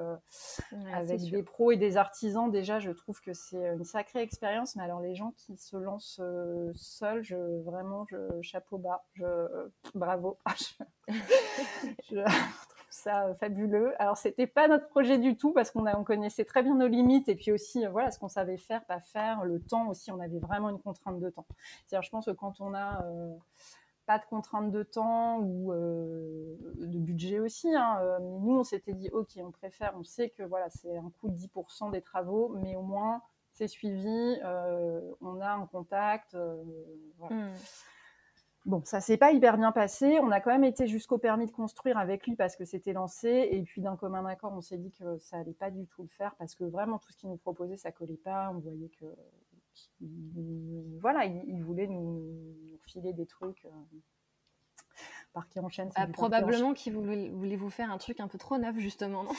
des pros et des artisans. Déjà, je trouve que c'est une sacrée expérience. Mais alors, les gens qui se lancent seuls, chapeau bas, bravo. Je trouve ça fabuleux. Alors, c'était pas notre projet du tout parce qu'on connaissait très bien nos limites et puis aussi, ce qu'on savait faire, pas faire, le temps aussi. On avait vraiment une contrainte de temps. C'est-à-dire, je pense que quand on a pas de contrainte de temps ou de budget aussi, mais nous, on s'était dit, ok, on sait que c'est un coût de 10% des travaux, mais au moins, c'est suivi, on a un contact. Bon, ça s'est pas hyper bien passé. On a quand même été jusqu'au permis de construire avec lui parce que c'était lancé. Et puis, d'un commun accord, on s'est dit que ça allait pas du tout le faire parce que vraiment, tout ce qu'il nous proposait, ça collait pas. On voyait il voulait nous filer des trucs. Parquet en chaîne. Probablement qu'il voulait vous faire un truc un peu trop neuf, justement, non ?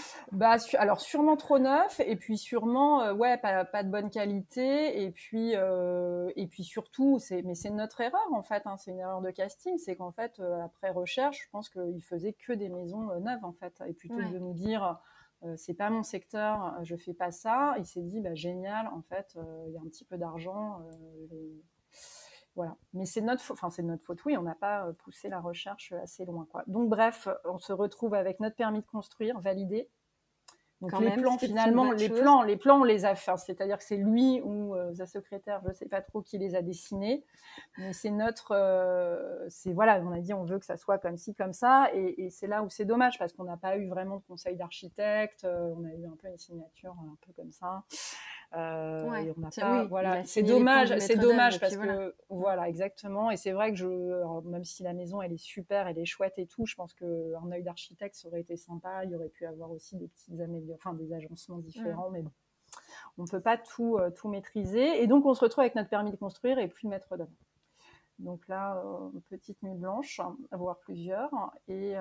Alors, sûrement trop neuf, et puis sûrement, pas de bonne qualité, et puis surtout, c'est notre erreur, en fait, c'est une erreur de casting, c'est qu'en fait, après recherche, je pense qu'il faisait que des maisons neuves, en fait, et plutôt que de nous dire, c'est pas mon secteur, je fais pas ça, il s'est dit, génial, en fait, il y a un petit peu d'argent, voilà. Mais c'est notre faute, oui, on n'a pas poussé la recherche assez loin, quoi. Donc bref, on se retrouve avec notre permis de construire validé. Donc plans, finalement, les plans, on les a fait. C'est-à-dire que c'est lui ou sa secrétaire, je ne sais pas trop qui les a dessinés. Mais c'est on a dit on veut que ça soit comme ci, comme ça. Et c'est là où c'est dommage parce qu'on n'a pas eu vraiment de conseil d'architecte. On a eu un peu une signature un peu comme ça. Et on n'a oui, pas, il voilà, a c'est signé les plans dommage, du c'est maître d'œuvre, dommage et parce puis voilà. que, voilà, exactement. Et c'est vrai que alors, même si la maison, elle est super, elle est chouette et tout, je pense qu'un œil d'architecte, ça aurait été sympa. Il y aurait pu avoir aussi des petites améliorations, enfin, des agencements différents, mais bon, on ne peut pas tout maîtriser. Et donc, on se retrouve avec notre permis de construire et plus de maître d'œuvre. Donc là, petite nuit blanche, voire plusieurs. Et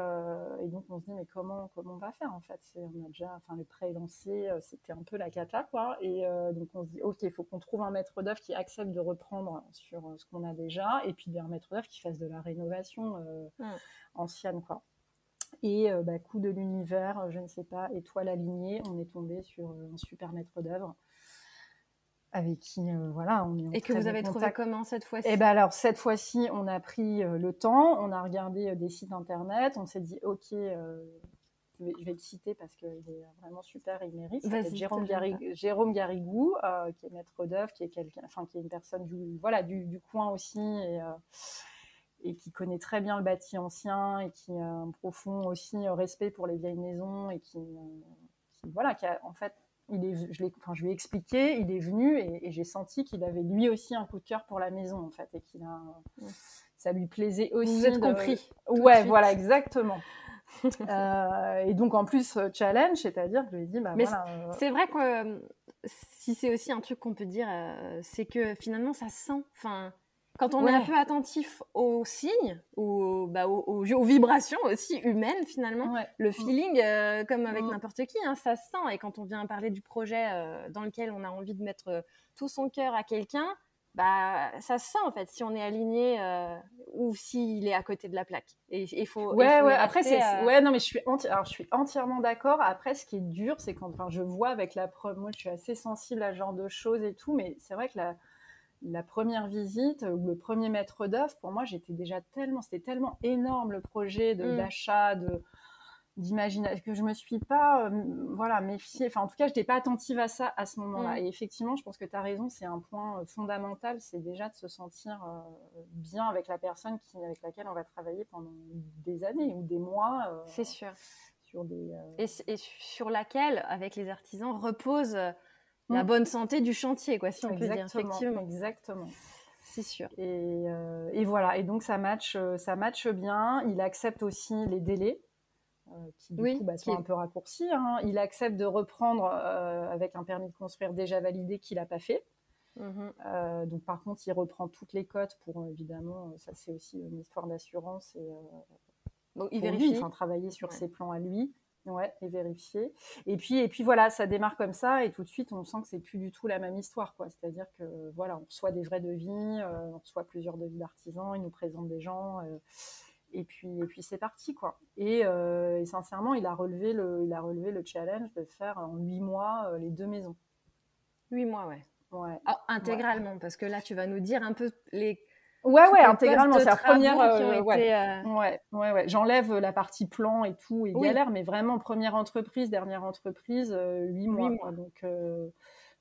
donc, on se dit, mais comment on va faire en fait? On a déjà, enfin, le prêt est lancé, c'était un peu la cata, quoi. Et donc, on se dit, OK, il faut qu'on trouve un maître d'œuvre qui accepte de reprendre sur ce qu'on a déjà, et puis un maître d'œuvre qui fasse de la rénovation ancienne, quoi. Et coup de l'univers, je ne sais pas, étoile alignée, on est tombé sur un super maître d'œuvre avec qui, voilà, on est en Et que très vous bon avez trouvé contact. comment cette fois-ci? Et ben alors, cette fois-ci, on a pris le temps, on a regardé des sites internet, on s'est dit, OK, je vais le citer parce qu'il est vraiment super, il mérite. Ça s'appelle Jérôme Garrigou, qui est maître d'œuvre, qui est quelqu'un, enfin, qui est une personne du coin aussi, et qui connaît très bien le bâti ancien, et qui a un profond aussi respect pour les vieilles maisons, et qui voilà, qui a, en fait, je lui ai expliqué, il est venu, et j'ai senti qu'il avait lui aussi un coup de cœur pour la maison, en fait, et ça lui plaisait aussi. Vous vous êtes compris. Ouais, voilà, exactement. Et donc, en plus, challenge, c'est-à-dire que je lui ai dit, Mais voilà. c'est vrai que si c'est aussi un truc qu'on peut dire, c'est que finalement, ça se sent. Enfin, quand on est un peu attentif aux signes, aux vibrations aussi humaines, finalement, le feeling, comme avec n'importe qui, hein, ça se sent. Et quand on vient parler du projet dans lequel on a envie de mettre tout son cœur à quelqu'un, ça se sent en fait, si on est aligné ou s'il est à côté de la plaque. Et il faut. Après, non, mais je suis entièrement d'accord. Après, ce qui est dur, c'est quand, je vois avec la preuve, moi, je suis assez sensible à ce genre de choses et tout, mais c'est vrai que la première visite ou le premier maître d'œuvre, pour moi, c'était tellement énorme le projet d'achat, d'imagination, que je me suis pas méfiée, enfin en tout cas je n'étais pas attentive à ça à ce moment-là. Et effectivement, je pense que tu as raison, c'est un point fondamental, c'est déjà de se sentir bien avec la personne avec laquelle on va travailler pendant des années ou des mois. C'est sûr. Sur des, et sur laquelle, avec les artisans, repose la bonne santé du chantier, quoi, si on peut dire. Effectivement. Exactement. C'est sûr. Et voilà, et donc ça match bien. Il accepte aussi les délais. Qui du coup sont un peu raccourcis. Hein. Il accepte de reprendre avec un permis de construire déjà validé qu'il n'a pas fait. Donc par contre, il reprend toutes les cotes pour évidemment, ça c'est aussi une histoire d'assurance, et donc il vérifie. Lui, travailler sur ses plans à lui. Et vérifier. Et puis voilà, ça démarre comme ça, et tout de suite on sent que c'est plus du tout la même histoire, quoi. C'est-à-dire que voilà, on reçoit des vrais devis, on reçoit plusieurs devis d'artisans, ils nous présentent des gens. Et puis c'est parti, quoi. Et sincèrement, il a relevé le challenge de faire en 8 mois les 2 maisons. 8 mois, ouais. Intégralement, parce que là, tu vas nous dire un peu les. Intégralement. C'est la première. Été, J'enlève la partie plan et tout, et galère, mais vraiment première entreprise, dernière entreprise, 8 mois. Quoi. Donc,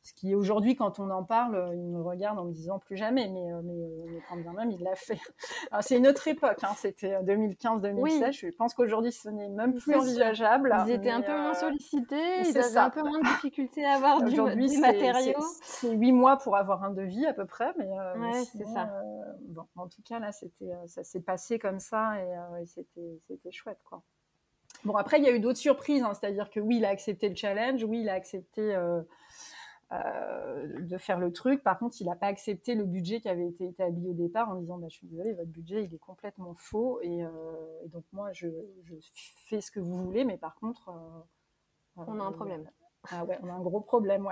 ce qui aujourd'hui, quand on en parle, il me regarde en me disant plus jamais, mais quand bien même, il l'a fait. Alors, c'est une autre époque, hein, c'était 2015-2016. Je pense qu'aujourd'hui, ce n'est même plus envisageable. Ils étaient un peu moins sollicités, ils avaient un peu moins de difficultés à avoir des matériaux. C'est 8 mois pour avoir un devis à peu près, mais c'est ça. Bon, en tout cas, là, ça s'est passé comme ça, et c'était chouette, quoi. Bon, après, il y a eu d'autres surprises, hein, c'est-à-dire que oui, il a accepté le challenge, oui, il a accepté de faire le truc. Par contre, il n'a pas accepté le budget qui avait été établi au départ en disant je suis désolée, votre budget il est complètement faux, et donc moi je fais ce que vous voulez, mais par contre on a un problème. On a un gros problème,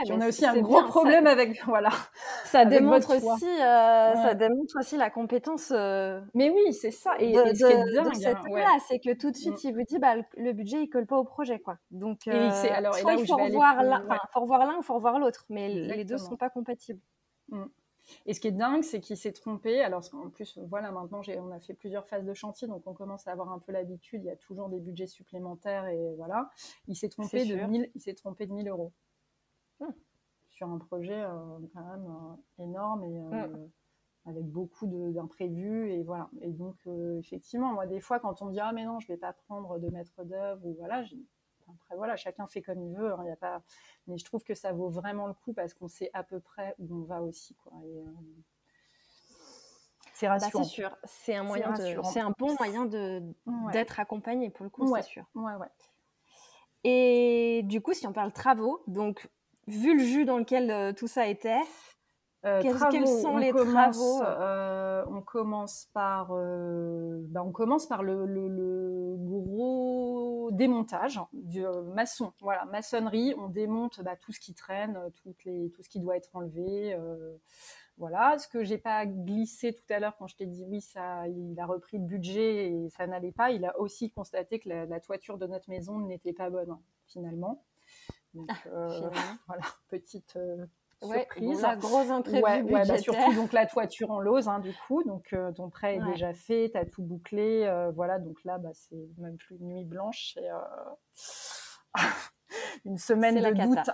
on a aussi un gros problème avec ça avec démontre aussi ça démontre aussi la compétence mais oui, c'est ça, et ce qui est dingue de cet homme-là, c'est que tout de suite il vous dit le budget il colle pas au projet, quoi. Donc soit il faut revoir l'un, faut revoir l'un ou faut revoir l'autre, mais les deux sont pas compatibles. Et ce qui est dingue, c'est qu'il s'est trompé. Alors, en plus, maintenant, on a fait plusieurs phases de chantier, donc on commence à avoir un peu l'habitude. Il y a toujours des budgets supplémentaires, et voilà. Il s'est trompé de 1 000 euros sur un projet quand même énorme, et avec beaucoup d'imprévus, et voilà. Et donc, effectivement, moi, des fois, quand on me dit mais non, je vais pas prendre de maître d'œuvre, ou voilà, Après, voilà, chacun fait comme il veut. Hein, y a pas... Mais je trouve que ça vaut vraiment le coup parce qu'on sait à peu près où on va aussi, quoi. Et, c'est rassurant. C'est sûr, c'est un bon moyen Ouais. d'être accompagné pour le coup, Ouais. c'est sûr. Ouais. Et du coup, si on parle travaux, donc vu le jus dans lequel tout ça était, quels sont les travaux On commence par le gros démontage du maçon. Voilà, maçonnerie, on démonte tout ce qui traîne, tout ce qui doit être enlevé. Voilà, ce que j'ai pas glissé tout à l'heure quand je t'ai dit oui, ça, il a repris le budget et ça n'allait pas. Il a aussi constaté que la toiture de notre maison n'était pas bonne, hein, finalement. Donc voilà, petite surprise. Bon, là, gros imprévu budgétaire. Surtout donc la toiture en lauze, hein, du coup. Donc ton prêt est déjà fait, tu as tout bouclé. Voilà, donc là, c'est même plus une nuit blanche. C'est une semaine de doute.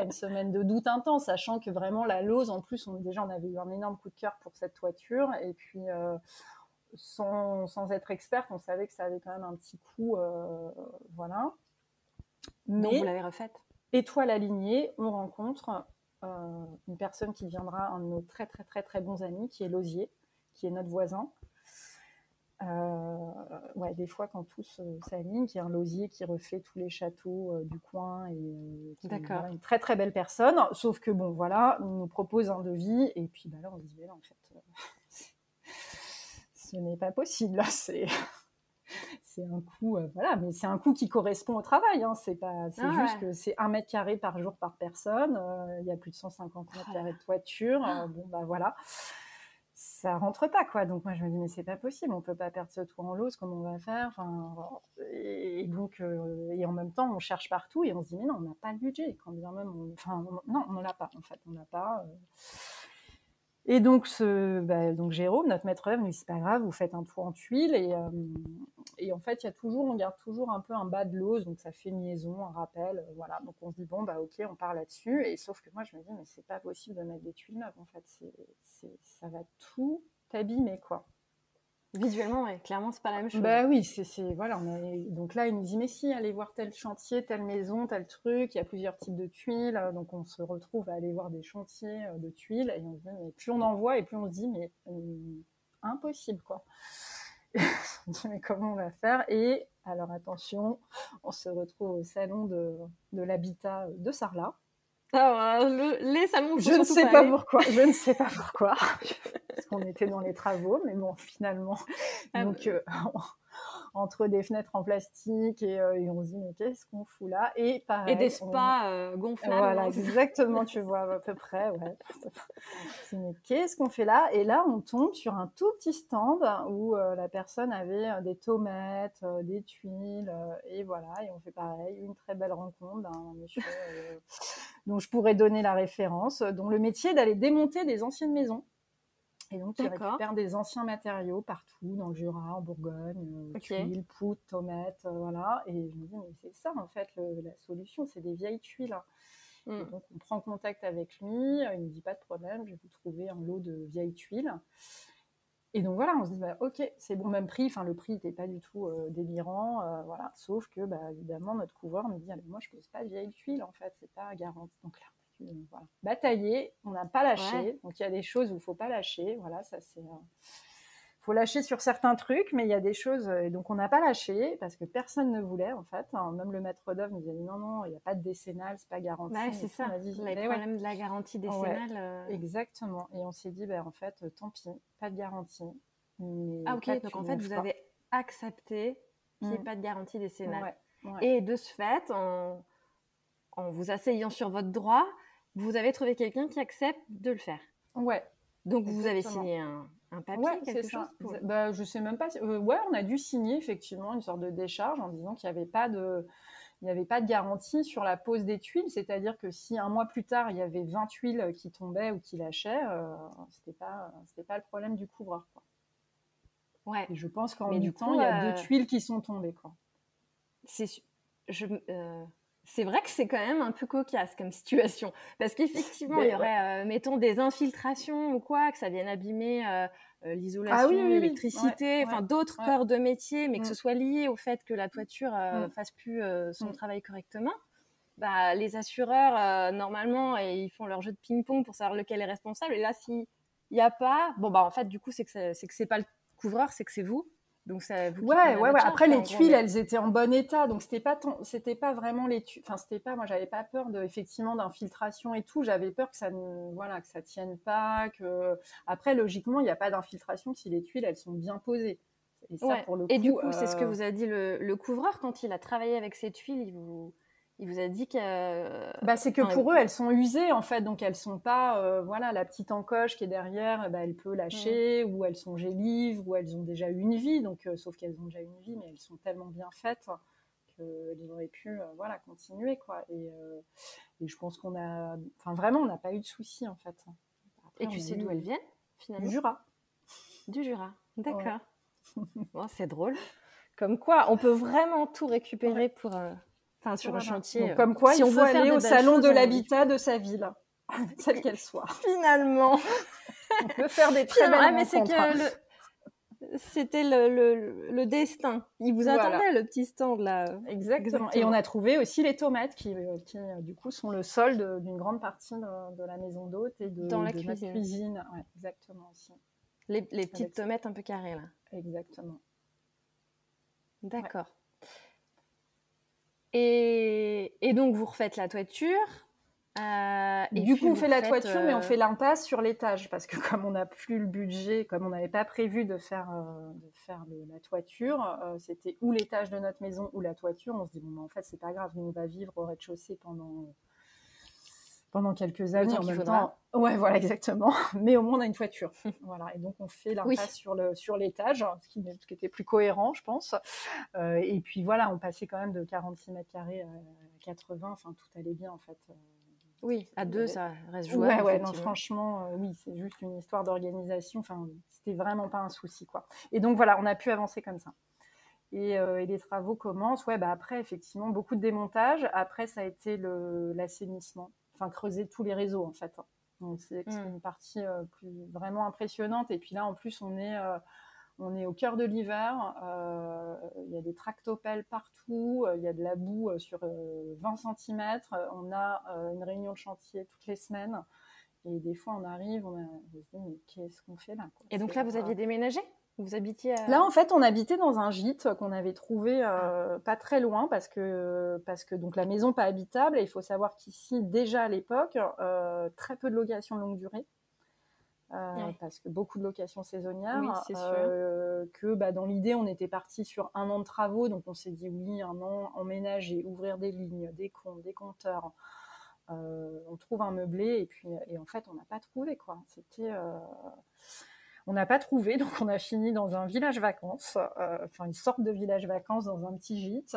Une semaine de doute intense, sachant que vraiment la lauze, en plus, on avait eu un énorme coup de cœur pour cette toiture. Et puis, sans être experte, on savait que ça avait quand même un petit coup. Voilà. Mais, donc vous l'avez refaite. Étoile alignée, on rencontre une personne qui viendra, un de nos très très très très bons amis, qui est Lausier, qui est notre voisin. Des fois quand tout s'aligne, qui est un Lausier qui refait tous les châteaux du coin et qui est une très très belle personne. Sauf que bon, voilà, on nous propose un devis et puis là on se dit en fait, ce n'est pas possible. Là, c'est un coût, mais c'est un coût qui correspond au travail. Hein. C'est juste que c'est 1 mètre carré par jour par personne. Il y a plus de 150 mètres carrés de toiture. Voilà. Ça rentre pas, quoi. Donc moi, je me dis, mais c'est pas possible. On peut pas perdre ce toit en lauze. Comment on va faire? Et donc, et en même temps, on cherche partout et on se dit, mais non, on n'a pas le budget. Quand bien même, non, on l'a pas. En fait, on l'a pas. Et donc, Jérôme, notre maître d'œuvre, nous dit c'est pas grave, vous faites un toit en tuiles et en fait, on garde toujours un peu un bas de lauze, donc ça fait une liaison, un rappel, voilà. Donc on se dit bon ok, on part là-dessus. Et sauf que moi je me dis mais c'est pas possible de mettre des tuiles neuves en fait, ça va tout abîmer quoi. Visuellement, clairement, c'est pas la même chose. Oui, voilà. Donc là, il nous dit mais si, allez voir tel chantier, telle maison, tel truc. Il y a plusieurs types de tuiles, donc on se retrouve à aller voir des chantiers de tuiles et on se dit mais plus on en voit et plus on se dit mais impossible quoi. On se dit mais comment on va faire? Et alors attention, on se retrouve au salon de l'habitat de Sarlat. Les salons. Je ne sais pas pourquoi. Parce qu'on était dans les travaux, mais bon, finalement. Donc, entre des fenêtres en plastique et on se dit, mais qu'est-ce qu'on fout là? Et pareil. Et des spas gonflables. Voilà, exactement, tu vois, à peu près, ouais. Mais qu'est-ce qu'on fait là? Et là, on tombe sur un tout petit stand où la personne avait des tomates, des tuiles, et voilà, et on fait pareil, une très belle rencontre d'un monsieur dont je pourrais donner la référence, dont le métier est d'aller démonter des anciennes maisons. Et donc, il récupère des anciens matériaux partout, dans le Jura, en Bourgogne, tuiles, poutres, tomates, voilà. Et je me dis, mais c'est ça, en fait, la solution, c'est des vieilles tuiles. Et donc, on prend contact avec lui, il me dit, pas de problème, je vais vous trouver un lot de vieilles tuiles. Et donc, voilà, on se dit, ok, c'est bon, même prix, le prix n'était pas du tout délirant, voilà. Sauf que, évidemment, notre couvreur me dit, moi, je pose pas de vieilles tuiles, en fait, c'est pas garanti. Donc là, voilà. Batailler, on n'a pas lâché, donc il y a des choses où il ne faut pas lâcher, voilà, ça c'est... faut lâcher sur certains trucs, mais il y a des choses, et donc on n'a pas lâché, parce que personne ne voulait, en fait, hein. Même le maître d'œuvre nous a dit non, il n'y a pas de décennale, c'est pas garanti. C'est ça, les problèmes de la garantie décennale. Exactement, et on s'est dit, en fait, tant pis, pas de garantie. Ok, donc en fait, vous avez accepté qu'il n'y ait pas de garantie décennale. Ouais. Et de ce fait, en vous asseyant sur votre droit, vous avez trouvé quelqu'un qui accepte de le faire. Ouais. Donc vous avez signé un papier, quelque chose pour... Je sais même pas. On a dû signer effectivement une sorte de décharge en disant qu'il n'y avait pas de garantie sur la pose des tuiles. C'est-à-dire que si un mois plus tard il y avait 20 tuiles qui tombaient ou qui lâchaient, c'était pas le problème du couvreur, quoi. Ouais. Et je pense qu'en même temps, il y a 2 tuiles qui sont tombées, quoi. C'est vrai que c'est quand même un peu cocasse comme situation. Parce qu'effectivement, il y aurait, mettons, des infiltrations ou quoi, que ça vienne abîmer l'isolation, l'électricité, enfin d'autres corps de métier, mais que ce soit lié au fait que la toiture fasse plus son travail correctement. Bah, les assureurs, normalement, ils font leur jeu de ping-pong pour savoir lequel est responsable. Et là, s'il n'y a pas, bon, bah, en fait, du coup, c'est que c'est pas le couvreur, c'est que c'est vous. Donc, c'est vous qui prenez votre charge. Après, les tuiles, elles étaient en bon état. Donc, c'était pas vraiment les tuiles. Enfin, moi, j'avais pas peur effectivement, d'infiltration et tout. J'avais peur que que ça tienne pas, après, logiquement, il n'y a pas d'infiltration si les tuiles, elles sont bien posées. Et ça, pour le coup. Et du coup, c'est ce que vous a dit le couvreur quand il a travaillé avec ces tuiles. Il vous a dit que... c'est que pour eux, elles sont usées, en fait. Donc, elles sont pas... la petite encoche qui est derrière, elle peut lâcher, ou elles sont gélives, ou elles ont déjà eu une vie. Donc, sauf qu'elles ont déjà eu une vie, mais elles sont tellement bien faites qu'elles auraient pu continuer, quoi. Et je pense qu'on a... Enfin, vraiment, on n'a pas eu de soucis, en fait. Après, et tu sais d'où elles viennent, finalement? Du Jura. Du Jura, d'accord. Bon, c'est drôle. Comme quoi, on peut vraiment tout récupérer pour... sur un chantier. Donc, comme quoi, si il faut aller au salon de l'habitat de sa ville, quelle qu'elle soit. Finalement. On peut faire des très belles rencontres. C'était le destin. Il vous attendait, le petit stand là. Exactement. Et on a trouvé aussi les tomates qui du coup, sont le solde d'une grande partie de la maison d'hôte et de notre cuisine. Ouais, exactement aussi. Les petites tomates un peu carrées là. Exactement. D'accord. Ouais. Et donc, vous refaites la toiture. Du coup, on fait la toiture, mais on fait l'impasse sur l'étage. Parce que comme on n'a plus le budget, comme on n'avait pas prévu de faire la toiture, c'était ou l'étage de notre maison ou la toiture. On se dit, bon, en fait, c'est pas grave. Nous, on va vivre au rez-de-chaussée pendant quelques années. En même temps. Ouais, voilà, exactement. Mais au moins, on a une toiture. Voilà. Et donc, on fait l'impasse sur l'étage, ce qui était plus cohérent, je pense. Et puis, voilà, on passait quand même de 46 mètres carrés à 80. Enfin, tout allait bien, en fait. Oui, à deux, ça reste jouable. Ouais, non, franchement, oui, c'est juste une histoire d'organisation. Enfin, c'était vraiment pas un souci, quoi. Et donc, voilà, on a pu avancer comme ça. Et les travaux commencent. Ouais, après, effectivement, beaucoup de démontage. Après, ça a été l'assainissement. Enfin, creuser tous les réseaux, en fait. Donc, c'est une partie vraiment impressionnante. Et puis là, en plus, on est au cœur de l'hiver. Il y a des tractopelles partout. Il y a de la boue sur 20 cm. On a une réunion de chantier toutes les semaines. Et des fois, on arrive, on se dit, mais qu'est-ce qu'on fait là, quoi. Et donc là, vous aviez déménagé ? Vous habitiez Là, en fait, on habitait dans un gîte qu'on avait trouvé pas très loin parce que donc la maison pas habitable. Et il faut savoir qu'ici, déjà à l'époque, très peu de locations de longue durée. Parce que beaucoup de locations saisonnières. Oui, c'est sûr. Que dans l'idée, on était parti sur 1 an de travaux. Donc, on s'est dit, oui, 1 an, emménager, ouvrir des lignes, des comptes, des compteurs. On trouve un meublé. Et en fait, on n'a pas trouvé, quoi. On n'a pas trouvé, donc on a fini dans un village vacances, une sorte de village vacances dans un petit gîte.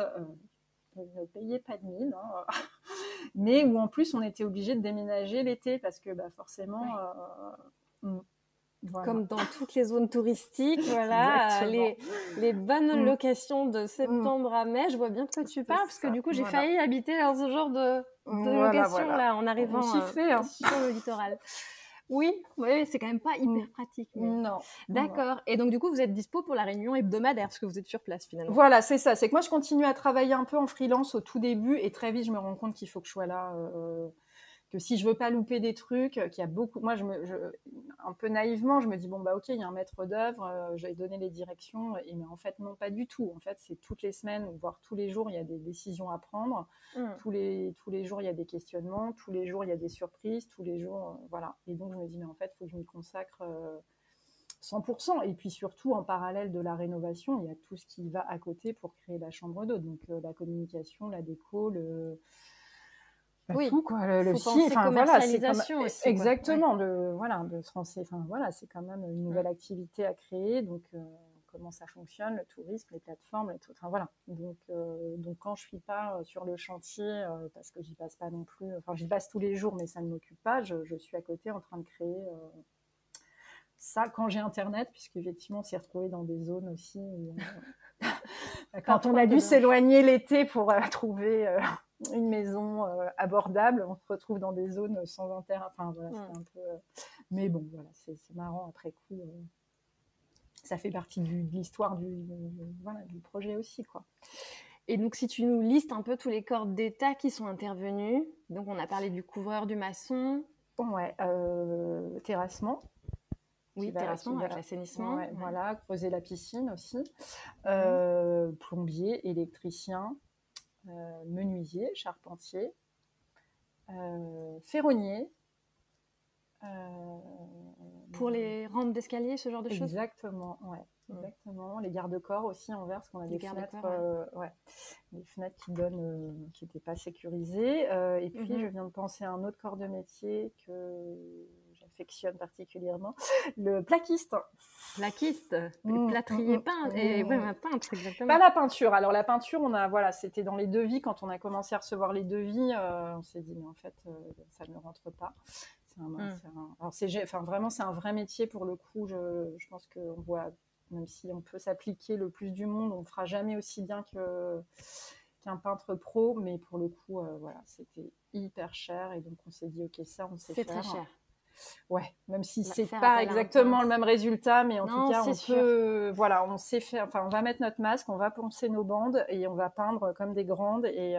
On ne payait pas de mine, mais où en plus on était obligé de déménager l'été parce que forcément... Voilà. Comme dans toutes les zones touristiques, voilà, les bonnes locations de septembre à mai, je vois bien de quoi tu parles, parce que du coup j'ai failli habiter dans ce genre de location là, en arrivant sur le littoral. Oui, c'est quand même pas hyper pratique. Mais... Non. D'accord. Et donc, du coup, vous êtes dispo pour la réunion hebdomadaire, parce que vous êtes sur place, finalement. Voilà, c'est ça. C'est que moi, je continue à travailler un peu en freelance au tout début, et très vite, je me rends compte qu'il faut que je sois là, que si je veux pas louper des trucs, qu'il y a beaucoup... Moi, un peu naïvement, je me dis, ok, il y a un maître d'œuvre, je vais donner les directions, mais en fait, non, pas du tout. En fait, c'est toutes les semaines, voire tous les jours, il y a des décisions à prendre. Tous les jours, il y a des questionnements. Tous les jours, il y a des surprises. Tous les jours, voilà. Et donc, je me dis, mais en fait, il faut que je m'y consacre 100%. Et puis, surtout, en parallèle de la rénovation, il y a tout ce qui va à côté pour créer la chambre d'hôte. Donc, la communication, la déco, tout, quoi, le site, commercialisation aussi. Exactement, c'est quand même une nouvelle activité à créer, donc comment ça fonctionne, le tourisme, les plateformes, Donc quand je suis pas sur le chantier, parce que j'y passe pas non plus, j'y passe tous les jours, mais ça ne m'occupe pas, je suis à côté en train de créer ça quand j'ai internet, puisqu'effectivement on s'est retrouvé dans des zones aussi où, quand on a dû s'éloigner l'été pour trouver une maison abordable. On se retrouve dans des zones sans intérêt. Enfin, voilà, c'est un peu... mais bon, voilà, c'est marrant après coup. Ça fait partie de l'histoire du projet aussi, quoi. Et donc, si tu nous listes un peu tous les corps d'État qui sont intervenus, donc on a parlé du couvreur, du maçon. Ouais, terrassement. Oui, terrassement avec l'assainissement. Ouais, voilà, creuser la piscine aussi. Plombier, électricien, menuisier, charpentier, ferronnier. Pour les rampes d'escalier, ce genre de choses. Exactement, ouais. Exactement. Les garde-corps aussi envers, parce qu'on a des fenêtres, des fenêtres qui n'étaient pas sécurisées. Et puis, je viens de penser à un autre corps de métier que j'affectionne particulièrement, le plaquiste. Plaquiste, plâtrier, peintre, et peintre, exactement. Pas la peinture. Alors la peinture, c'était dans les devis. Quand on a commencé à recevoir les devis, on s'est dit mais en fait, ça ne rentre pas. Vraiment, c'est un vrai métier pour le coup. Je pense qu'on voit, même si on peut s'appliquer le plus du monde, on ne fera jamais aussi bien qu'un peintre pro. Mais pour le coup, voilà, c'était hyper cher. Et donc, on s'est dit, OK, ça, on sait faire. C'est très cher. Ouais, même si c'est pas exactement le même résultat, mais en tout cas, on peut, voilà, on sait faire. Enfin, on va mettre notre masque, on va poncer nos bandes et on va peindre comme des grandes et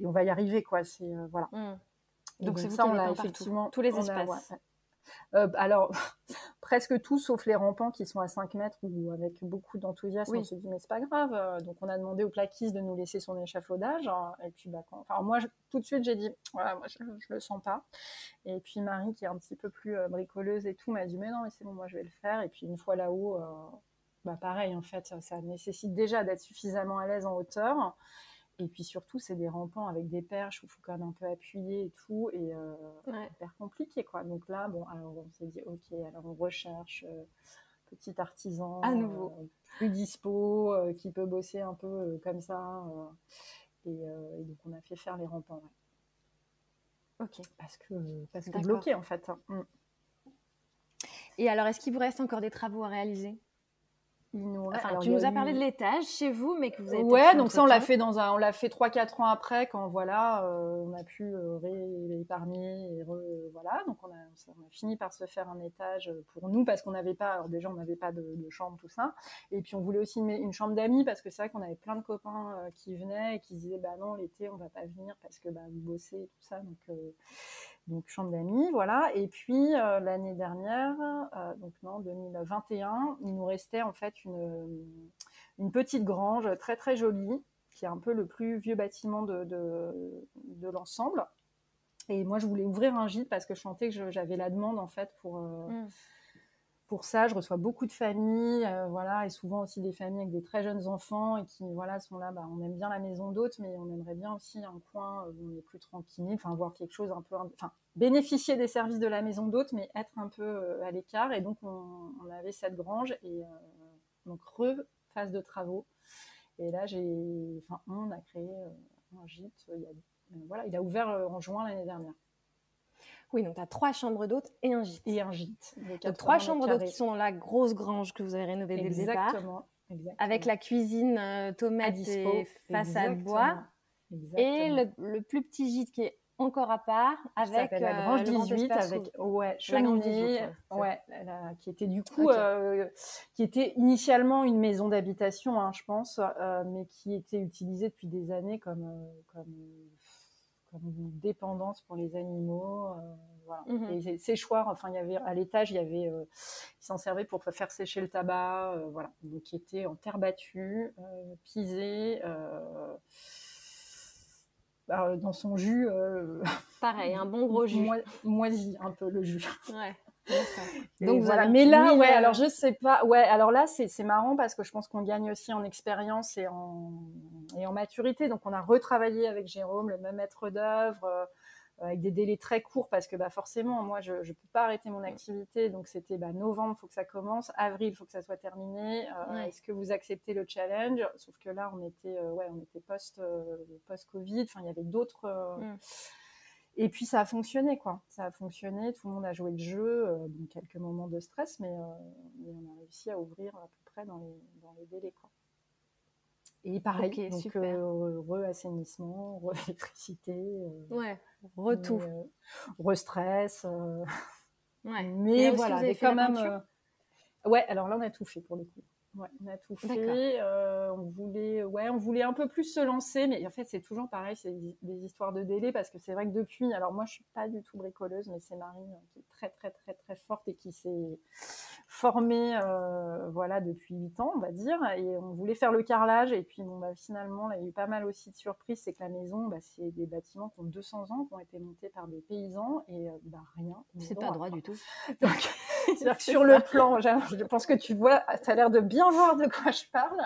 on va y arriver, quoi. C'est voilà. Donc c'est vous qui mettez effectivement tous les espaces. Alors, presque tout, sauf les rampants qui sont à 5 mètres où, avec beaucoup d'enthousiasme, on se dit, mais c'est pas grave. Donc, on a demandé au plaquiste de nous laisser son échafaudage. Et puis, moi, tout de suite, j'ai dit, voilà, moi, je le sens pas. Et puis, Marie, qui est un petit peu plus bricoleuse et tout, m'a dit, mais non, mais c'est bon, moi, je vais le faire. Et puis, une fois là-haut, pareil, en fait, ça nécessite déjà d'être suffisamment à l'aise en hauteur. Et puis surtout, c'est des rampants avec des perches où il faut quand même un peu appuyer et tout, et hyper compliqué, quoi. Donc là, alors on s'est dit, ok, alors on recherche petit artisan, à nouveau, plus dispo, qui peut bosser un peu comme ça, et donc on a fait faire les rampants. Ouais. Ok. Parce que bloqué en fait. Et alors, est-ce qu'il vous reste encore des travaux à réaliser? Alors, tu nous as parlé de l'étage chez vous, mais que vous avez donc ça on l'a fait on l'a fait 3-4 ans après, quand voilà, on a pu réépargner et voilà, donc on a fini par se faire un étage pour nous parce qu'on n'avait pas, alors déjà on n'avait pas de chambre, tout ça, et puis on voulait aussi une chambre d'amis parce que c'est vrai qu'on avait plein de copains qui venaient et qui disaient bah non, l'été on va pas venir parce que vous bossez et tout ça, donc chambre d'amis, voilà. Et puis l'année dernière, donc non, 2021, il nous restait en fait une petite grange très très jolie, qui est un peu le plus vieux bâtiment de l'ensemble. Et moi, je voulais ouvrir un gîte parce que je sentais que j'avais la demande en fait pour ça. Je reçois beaucoup de familles, voilà, et souvent aussi des familles avec des très jeunes enfants et qui voilà, sont là, on aime bien la maison d'hôtes, mais on aimerait bien aussi un coin où on est plus tranquille, enfin voir quelque chose un peu, enfin bénéficier des services de la maison d'hôtes, mais être un peu à l'écart. Et donc on avait cette grange et donc phase de travaux. Et là on a créé un gîte. Il a ouvert en juin l'année dernière. Oui, donc tu as 3 chambres d'hôtes et un gîte. Et un gîte. Donc 3 chambres d'hôtes qui sont dans la grosse grange que vous avez rénovée dès le départ. Exactement. Avec la cuisine tomate et façade bois. Et le plus petit gîte qui est encore à part, avec la grange 18, avec cheminée, qui était du coup, qui était initialement une maison d'habitation, hein, je pense, mais qui était utilisée depuis des années comme une dépendance pour les animaux. Voilà. Et séchoir, enfin, il y avait à l'étage, ils s'en servaient pour faire sécher le tabac, voilà. Donc, qui était en terre battue, pisé. Dans son jus, pareil, un bon gros jus, moisi un peu le jus. Ouais. Donc voilà, mais là, alors je sais pas. Ouais, alors là, c'est marrant parce que je pense qu'on gagne aussi en expérience et en maturité. Donc on a retravaillé avec Jérôme le même maître d'œuvre, avec des délais très courts parce que forcément, moi, je peux pas arrêter mon activité. Donc c'était novembre, faut que ça commence, avril, faut que ça soit terminé. Est-ce que vous acceptez le challenge? Sauf que là, on était post-Covid. Enfin, il y avait d'autres. Et puis ça a fonctionné, quoi. Ça a fonctionné, tout le monde a joué le jeu, donc quelques moments de stress, mais on a réussi à ouvrir à peu près dans les délais, quoi. Et pareil, Ok, donc super. re-assainissement, re-électricité, Ouais, retour. re-stress. Ouais. Et Mais là aussi, voilà, vous avez avec fait quand la même... peinture? Ouais, alors là, on a tout fait pour le coup. Ouais, on a tout D'accord. fait. On voulait un peu plus se lancer, mais en fait, c'est toujours pareil, c'est des histoires de délai parce que c'est vrai que depuis, alors moi, je suis pas du tout bricoleuse, mais c'est Marie qui est très, très, très, très forte et qui s'est formée, voilà, depuis 8 ans, on va dire. Et on voulait faire le carrelage. Et puis, bon, bah, finalement, là, il y a eu pas mal aussi de surprises. C'est que la maison, bah, c'est des bâtiments qui ont 200 ans, qui ont été montés par des paysans et bah, rien. C'est pas droit du tout. Donc, c'est-à-dire que C'est sur ça. le plan, je pense que tu vois, tu as l'air de bien voir de quoi je parle.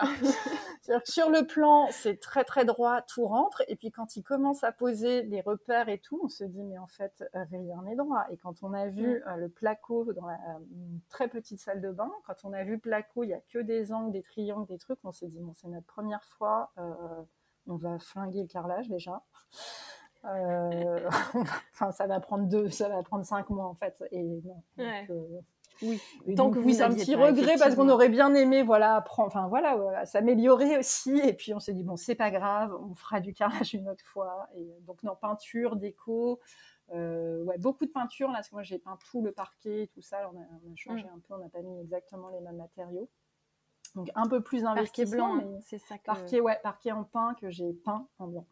C'est-à-dire que sur le plan, c'est très très droit, tout rentre. Et puis quand il commence à poser des repères et tout, on se dit mais en fait rien n'est droit. Et quand on a vu le placo dans une très petite salle de bain, quand on a vu le placo, il y a que des angles, des triangles, des trucs, on s'est dit bon c'est notre première fois, on va flinguer le carrelage déjà. Enfin, ça va prendre 5 mois en fait. Et non, Ouais. donc, Oui. et Tant donc que vous oui, un saviez petit pas, regret parce qu'on effectivement. aurait bien aimé, voilà, apprendre, enfin voilà, s'améliorer aussi. Et puis on s'est dit bon, c'est pas grave, on fera du carrelage une autre fois. Et donc non, peinture, déco, ouais, beaucoup de peinture là, parce que moi j'ai peint tout le parquet, tout ça. On a changé un peu, on n'a pas mis exactement les mêmes matériaux. Donc un peu plus Parquet d'investissement, blanc, hein, mais c'est ça que. parquet, ouais, parquet en pain que j'ai peint en blanc.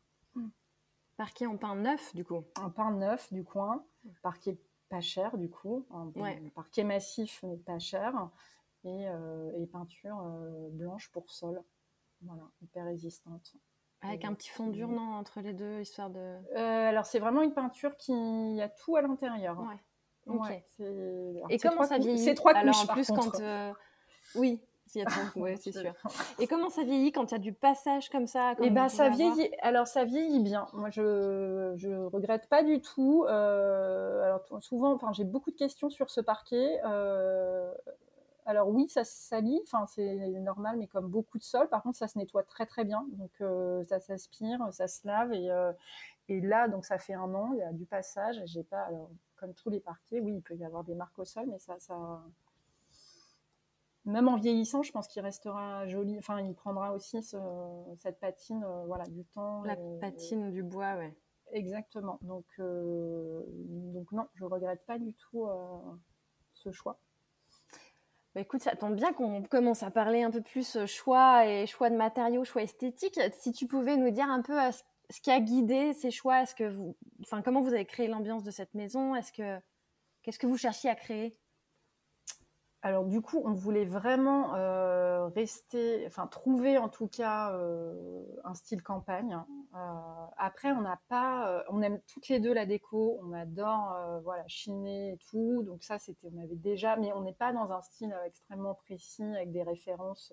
Parquet en pain neuf, du coup. Un pain neuf du coin, parquet pas cher du coup, un Ouais. parquet massif mais pas cher, et peinture blanche pour sol, voilà, hyper résistante. Avec un petit fond dur, non, entre les deux, histoire de. Alors c'est vraiment une peinture qui a tout à l'intérieur. Ouais. Ok. Ouais, Et c'est comment ça c'est vieillit? 3 Alors en couches par plus, quand. contre. Oui, s'il y a trop. Ouais, c'est sûr. Et comment ça vieillit quand il y a du passage comme ça, Et comme vous ben pouvez ça avoir? vieillit. Alors ça vieillit bien. Moi je regrette pas du tout. Alors souvent, enfin j'ai beaucoup de questions sur ce parquet. Alors oui, ça se salit, enfin c'est normal, mais comme beaucoup de sols, par contre ça se nettoie très très bien, donc ça s'aspire, ça se lave et là donc ça fait 1 an, il y a du passage, j'ai pas, alors comme tous les parquets, oui il peut y avoir des marques au sol, mais ça même en vieillissant, je pense qu'il restera joli, enfin il prendra aussi cette patine, voilà du temps. La patine du bois, ouais. Exactement, donc non, je regrette pas du tout ce choix. Bah écoute, ça tombe bien qu'on commence à parler un peu plus choix et choix de matériaux, choix esthétiques. Si tu pouvais nous dire un peu ce qui a guidé ces choix, enfin, comment vous avez créé l'ambiance de cette maison? Qu'est-ce que vous cherchiez à créer? Alors du coup, on voulait vraiment trouver en tout cas un style campagne. Après, on aime toutes les deux la déco, on adore voilà chiner et tout. Donc ça, on avait déjà, mais on n'est pas dans un style extrêmement précis avec des références.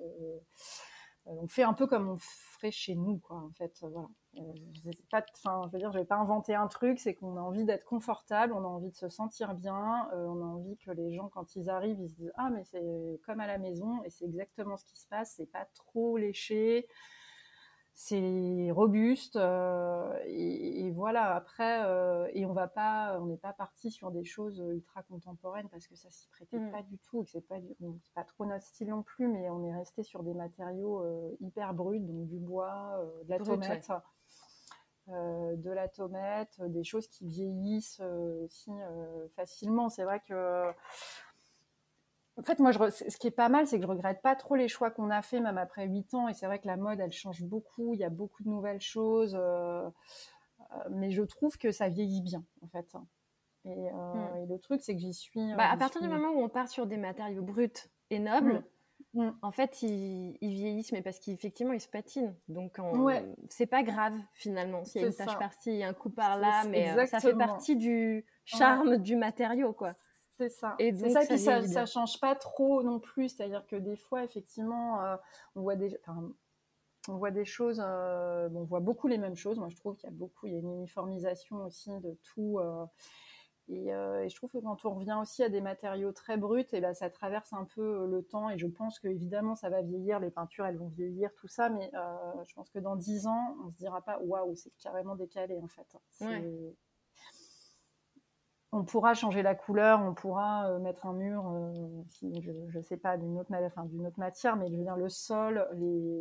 On fait un peu comme on ferait chez nous, quoi. En fait, voilà. Je veux dire, je vais pas inventer un truc, c'est qu'on a envie d'être confortable, on a envie de se sentir bien, on a envie que les gens, quand ils arrivent, ils se disent ah mais c'est comme à la maison, et c'est exactement ce qui se passe, c'est pas trop léché, c'est robuste, et voilà. Après, et on n'est pas parti sur des choses ultra contemporaines parce que ça s'y prêtait pas du tout, et que c'est pas trop notre style non plus, mais on est resté sur des matériaux hyper bruts, donc du bois, de la Brut, ouais. tomate. Des choses qui vieillissent aussi facilement. C'est vrai que, en fait, moi, ce qui est pas mal, c'est que je regrette pas trop les choix qu'on a fait, même après 8 ans. Et c'est vrai que la mode, elle change beaucoup. Il y a beaucoup de nouvelles choses, mais je trouve que ça vieillit bien, en fait. Et le truc, c'est que Bah, à partir du moment où on part sur des matériaux bruts et Mm, nobles, mm. en fait, ils vieillissent, mais parce qu'effectivement, ils se patinent. Donc, Ouais, c'est pas grave, finalement, s'il y a c'est une tache ça. par-ci, un coup par-là, mais ça fait Exactement. partie du Ouais. charme du matériau, quoi. C'est ça. Et C'est donc, ça, ça puis vieillit ça bien. change pas trop non plus. C'est-à-dire que des fois, effectivement, on voit on voit des choses, on voit beaucoup les mêmes choses. Moi, je trouve il y a une uniformisation aussi de tout. Et je trouve que quand on revient aussi à des matériaux très bruts, et ben, ça traverse un peu le temps. Et je pense que évidemment, ça va vieillir, les peintures, elles vont vieillir, tout ça. Mais je pense que dans 10 ans, on se dira pas, waouh, c'est carrément décalé en fait. Ouais. On pourra changer la couleur, on pourra mettre un mur, si, je sais pas, d'une autre matière, mais je veux dire, le sol,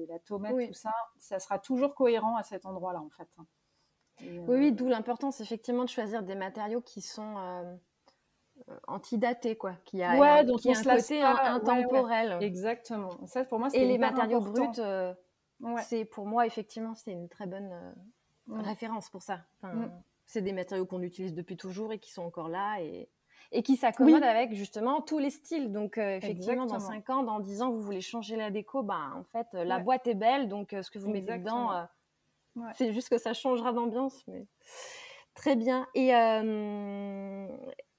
la tomate, Oui. tout ça, ça sera toujours cohérent à cet endroit-là, en fait. Oui, d'où l'importance, effectivement, de choisir des matériaux qui sont antidatés, quoi, qui a dont qui on a un se lasse côté pas. Ouais. intemporel. Exactement. Ça, pour moi, Et c'était les hyper matériaux bruts, important. Ouais. c'est pour moi, effectivement, c'est une très bonne Mm. référence pour ça. Enfin, Mm. c'est des matériaux qu'on utilise depuis toujours et qui sont encore là et qui s'accommodent Oui, avec justement tous les styles. Donc, effectivement, dans exactement. 5 ans, dans 10 ans, vous voulez changer la déco, en fait, la Ouais, boîte est belle, donc ce que vous mettez dedans, exactement. Ouais. c'est juste que ça changera d'ambiance. Mais... Très bien. Et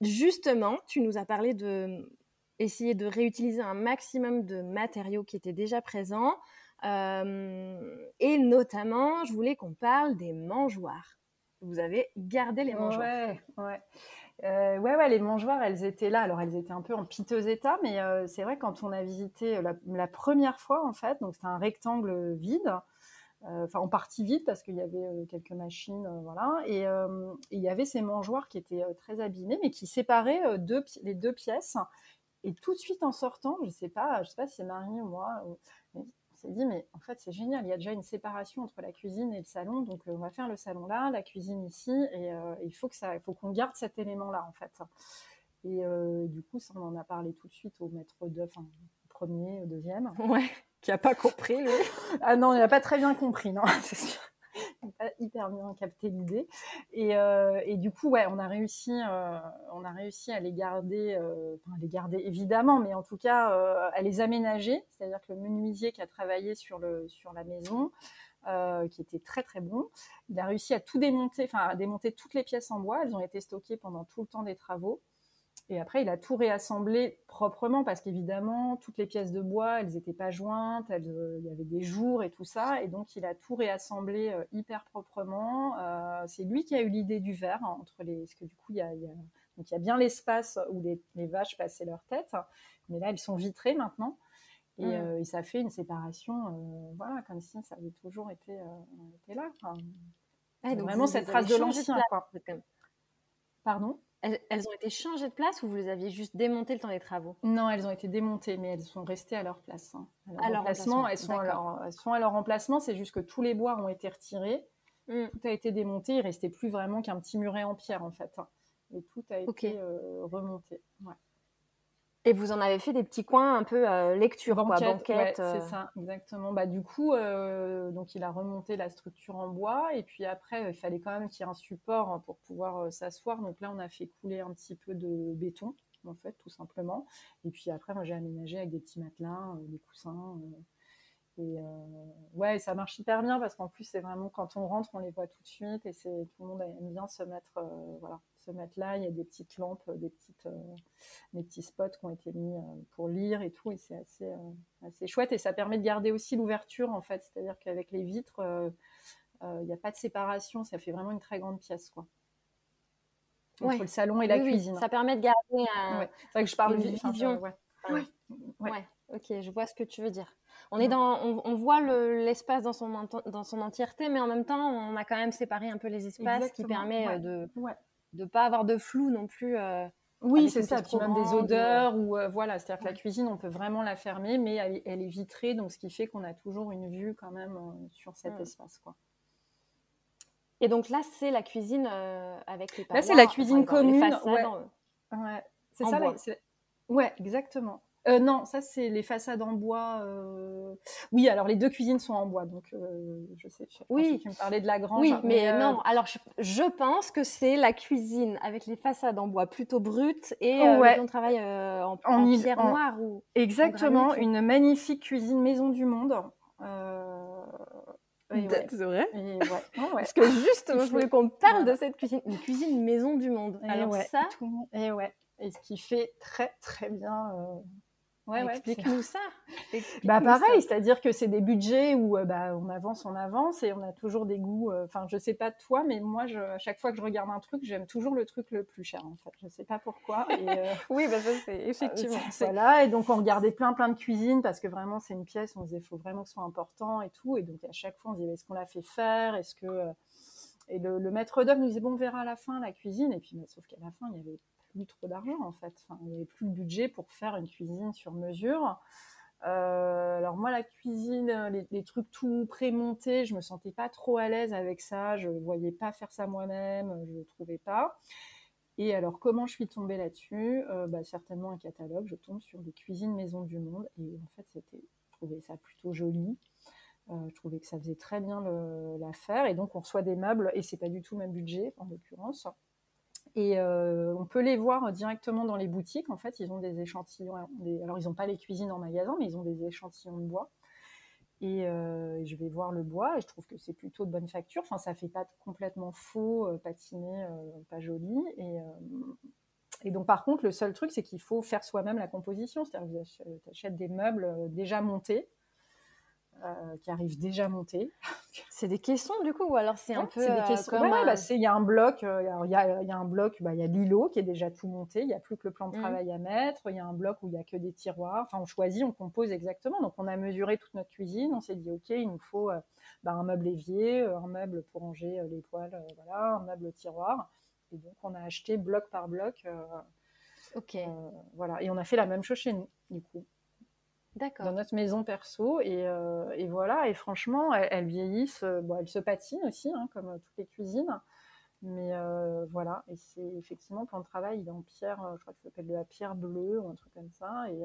justement, tu nous as parlé de essayer de réutiliser un maximum de matériaux qui étaient déjà présents. Et notamment, je voulais qu'on parle des mangeoires. Vous avez gardé les mangeoires. Ouais, les mangeoires, elles étaient là. Alors, elles étaient un peu en piteux état, mais c'est vrai, quand on a visité la première fois, en fait, donc c'était un rectangle vide, en partie vide, parce qu'il y avait quelques machines, voilà, et il y avait ces mangeoires qui étaient très abîmés, mais qui séparaient les deux pièces. Et tout de suite en sortant, je sais pas si c'est Marie ou moi, mais on s'est dit, mais en fait c'est génial, il y a déjà une séparation entre la cuisine et le salon, donc on va faire le salon là, la cuisine ici, et il faut qu'on garde cet élément-là, en fait. Et du coup, ça, on en a parlé tout de suite au maître d'œuvre, au premier, au deuxième. Ouais, qui a pas compris, lui. Ah non, il n'a pas très bien compris, non, c'est sûr. Il n'a pas hyper bien capté l'idée. Et du coup, ouais, on a réussi à les garder, évidemment, mais en tout cas, à les aménager. C'est-à-dire que le menuisier qui a travaillé sur la maison, qui était très très bon, il a réussi à tout démonter, à démonter toutes les pièces en bois. Elles ont été stockées pendant tout le temps des travaux. Et après, il a tout réassemblé proprement, parce qu'évidemment, toutes les pièces de bois, elles n'étaient pas jointes, il y avait des jours et tout ça. Et donc, il a tout réassemblé hyper proprement. C'est lui qui a eu l'idée du verre, hein, parce que du coup, donc, il y a bien l'espace où les vaches passaient leur tête. Mais là, elles sont vitrées maintenant. Et ça fait une séparation, voilà, comme si ça avait toujours été là. Enfin, Ouais, donc vraiment cette trace de l'ancien, quoi. Pardon ? Elles ont été changées de place ou vous les aviez juste démontées le temps des travaux? Non, elles ont été démontées, mais elles sont restées à leur place, hein. À leur emplacement, elles sont à leur emplacement, c'est juste que tous les bois ont été retirés, tout a été démonté, il restait plus vraiment qu'un petit muret en pierre, en fait, hein. Et tout a été remonté. Ouais. Et vous en avez fait des petits coins un peu lecture, banquette. Ouais, c'est ça, exactement. Du coup, donc il a remonté la structure en bois, et puis après, il fallait quand même qu'il y ait un support pour pouvoir s'asseoir. Donc là, on a fait couler un petit peu de béton, en fait, tout simplement. Et puis après, moi, j'ai aménagé avec des petits matelas, des coussins. Ouais, ça marche hyper bien, parce qu'en plus, c'est vraiment, quand on rentre, on les voit tout de suite, et tout le monde aime bien se mettre là. Il y a des petites lampes, des petits spots qui ont été mis pour lire et tout, et c'est assez chouette, et ça permet de garder aussi l'ouverture, en fait. C'est-à-dire qu'avec les vitres, il n'y a pas de séparation, ça fait vraiment une très grande pièce, quoi, entre le salon et la cuisine. Ça permet de garder c'est vrai que je parle une vision. Ouais. Ok, je vois ce que tu veux dire. On voit l'espace dans son entièreté, mais en même temps, on a quand même séparé un peu les espaces. Exactement. Qui permet de ne pas avoir de flou non plus. Oui, c'est ça. Puis même des odeurs, voilà. C'est-à-dire que la cuisine, on peut vraiment la fermer, mais elle est vitrée, donc ce qui fait qu'on a toujours une vue quand même sur cet espace, quoi. Et donc là, c'est la cuisine avec les parois. Là, c'est la cuisine commune. Les façades c'est en ça. bois. Ouais, exactement. Non, ça, c'est les façades en bois. Oui, alors les deux cuisines sont en bois, donc je sais. Je pense que tu me parlais de la grange. Oui, mais non. Alors, je pense que c'est la cuisine avec les façades en bois plutôt brutes et le plan de travail en pierre noire. Exactement, une magnifique cuisine maison du monde. C'est vrai. Parce que justement, je voulais qu'on parle de cette cuisine, une cuisine maison du monde. Alors ça, et ce qui fait très très bien. Explique-nous ça. Pareil, c'est-à-dire que c'est des budgets où on avance et on a toujours des goûts. Je sais pas toi, mais moi, à chaque fois que je regarde un truc, j'aime toujours le truc le plus cher, en fait. Je sais pas pourquoi. Oui, ça c'est effectivement. Voilà, et donc on regardait plein de cuisines, parce que vraiment c'est une pièce, on se disait faut vraiment que ce soit important et tout, et donc à chaque fois on se disait est-ce qu'on l'a fait faire, est-ce que et le maître d'œuvre nous disait, bon, on verra à la fin la cuisine. Et puis, sauf qu'à la fin, il n'y avait plus trop d'argent, en fait. Enfin, il n'y avait plus le budget pour faire une cuisine sur mesure. Alors moi, la cuisine, les trucs tout pré-montés, je me sentais pas trop à l'aise avec ça. Je voyais pas faire ça moi-même, je trouvais pas. Et alors, comment je suis tombée là-dessus? Certainement un catalogue. Je tombe sur des cuisines Maison du Monde. Et en fait, je trouvais ça plutôt joli. Je trouvais que ça faisait très bien l'affaire. Et donc, on reçoit des meubles, et c'est pas du tout le même budget, en l'occurrence. Et on peut les voir directement dans les boutiques. En fait, ils ont des échantillons. Alors, ils n'ont pas les cuisines en magasin, mais ils ont des échantillons de bois. Et je vais voir le bois, et je trouve que c'est plutôt de bonne facture. Enfin, ça fait pas complètement faux, patiné, pas joli. Et donc, par contre, le seul truc, c'est qu'il faut faire soi-même la composition. C'est-à-dire que tu achètes des meubles déjà montés, qui arrivent déjà montés. C'est des caissons du coup, ou alors c'est un peu c'est des caissons. comme il y a un bloc, il y a un bloc, il y a l'îlot qui est déjà tout monté, il n'y a plus que le plan de travail à mettre, il y a un bloc où il n'y a que des tiroirs, enfin on choisit, on compose exactement. Donc on a mesuré toute notre cuisine, on s'est dit ok, il nous faut un meuble évier, un meuble pour ranger les poêles, voilà, un meuble tiroir. Et donc on a acheté bloc par bloc, voilà, et on a fait la même chose chez nous du coup. D'accord. Dans notre maison perso, et voilà, et franchement elles vieillissent, elles se patinent aussi, hein, comme toutes les cuisines, mais voilà, et c'est effectivement, le plan de travail il est en pierre, je crois que ça s'appelle de la pierre bleue ou un truc comme ça, et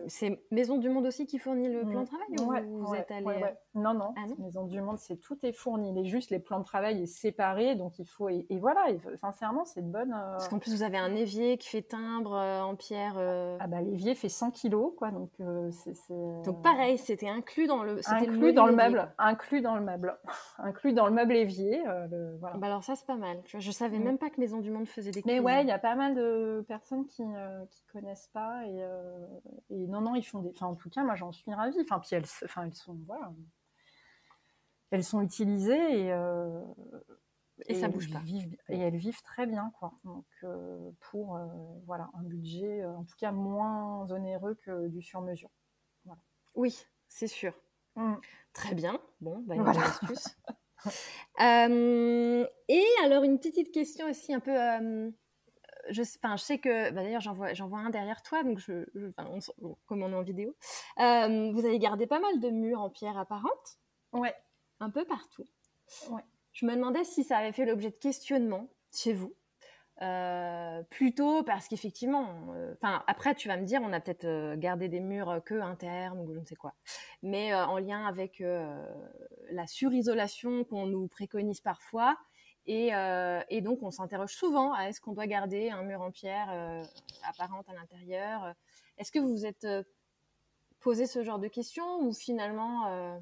c'est Maison du Monde aussi qui fournit le plan de travail, ou vous êtes allé Non, Maison du Monde, tout est fourni, juste les plans de travail est séparé, donc il faut, et voilà, et sincèrement c'est de bonne parce qu'en plus vous avez un évier qui fait timbre en pierre. L'évier fait 100 kilos, quoi, donc donc pareil, c'était inclus dans le meuble, inclus dans le meuble évier, voilà. Alors ça c'est pas mal. Je savais même pas que Maison du Monde faisait des cuisines. Mais ouais, il y a pas mal de personnes qui connaissent pas, et non, ils font des. Enfin, en tout cas, moi j'en suis ravie. Enfin, puis elles sont, voilà, elles sont utilisées, et ça bouge pas. Et elles vivent très bien, quoi. Donc pour voilà, un budget en tout cas moins onéreux que du sur-mesure. Voilà. Oui, c'est sûr. Très bien. Bon, une voilà. bonne astuce. Et alors une petite question aussi un peu. Je sais que, d'ailleurs j'en vois un derrière toi, donc comme on est en vidéo, vous avez gardé pas mal de murs en pierre apparente. Ouais. Un peu partout. Ouais. Je me demandais si ça avait fait l'objet de questionnements chez vous. Plutôt parce qu'effectivement, après tu vas me dire, on a peut-être gardé des murs que internes ou je ne sais quoi, mais en lien avec la surisolation qu'on nous préconise parfois, et donc on s'interroge souvent à est-ce qu'on doit garder un mur en pierre apparente à l'intérieur. Est-ce que vous vous êtes posé ce genre de questions, ou finalement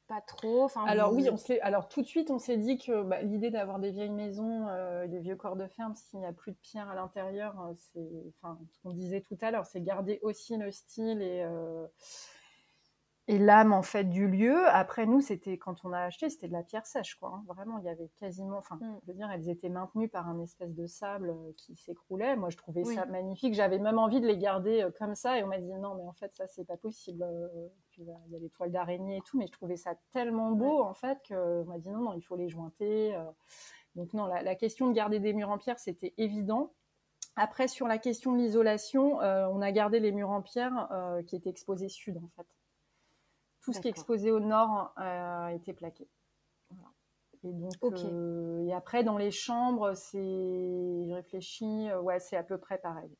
pas trop? Alors oui, alors tout de suite on s'est dit que l'idée d'avoir des vieilles maisons, des vieux corps de ferme, s'il n'y a plus de pierre à l'intérieur, ce qu'on disait tout à l'heure, c'est garder aussi le style et l'âme en fait du lieu. Après nous, quand on a acheté, c'était de la pierre sèche, quoi, hein. Vraiment, il y avait quasiment, je veux dire, elles étaient maintenues par un espèce de sable qui s'écroulait. Moi je trouvais ça magnifique, j'avais même envie de les garder comme ça, et on m'a dit non, mais en fait ça c'est pas possible, il y a des toiles d'araignée et tout, mais je trouvais ça tellement beau en fait qu'on m'a dit non, il faut les jointer. Donc non, la question de garder des murs en pierre, c'était évident. Après, sur la question de l'isolation, on a gardé les murs en pierre qui étaient exposés sud, en fait. Tout ce qui est exposé au nord était plaqué. Voilà. Et donc, et après, dans les chambres, je réfléchis, c'est à peu près pareil.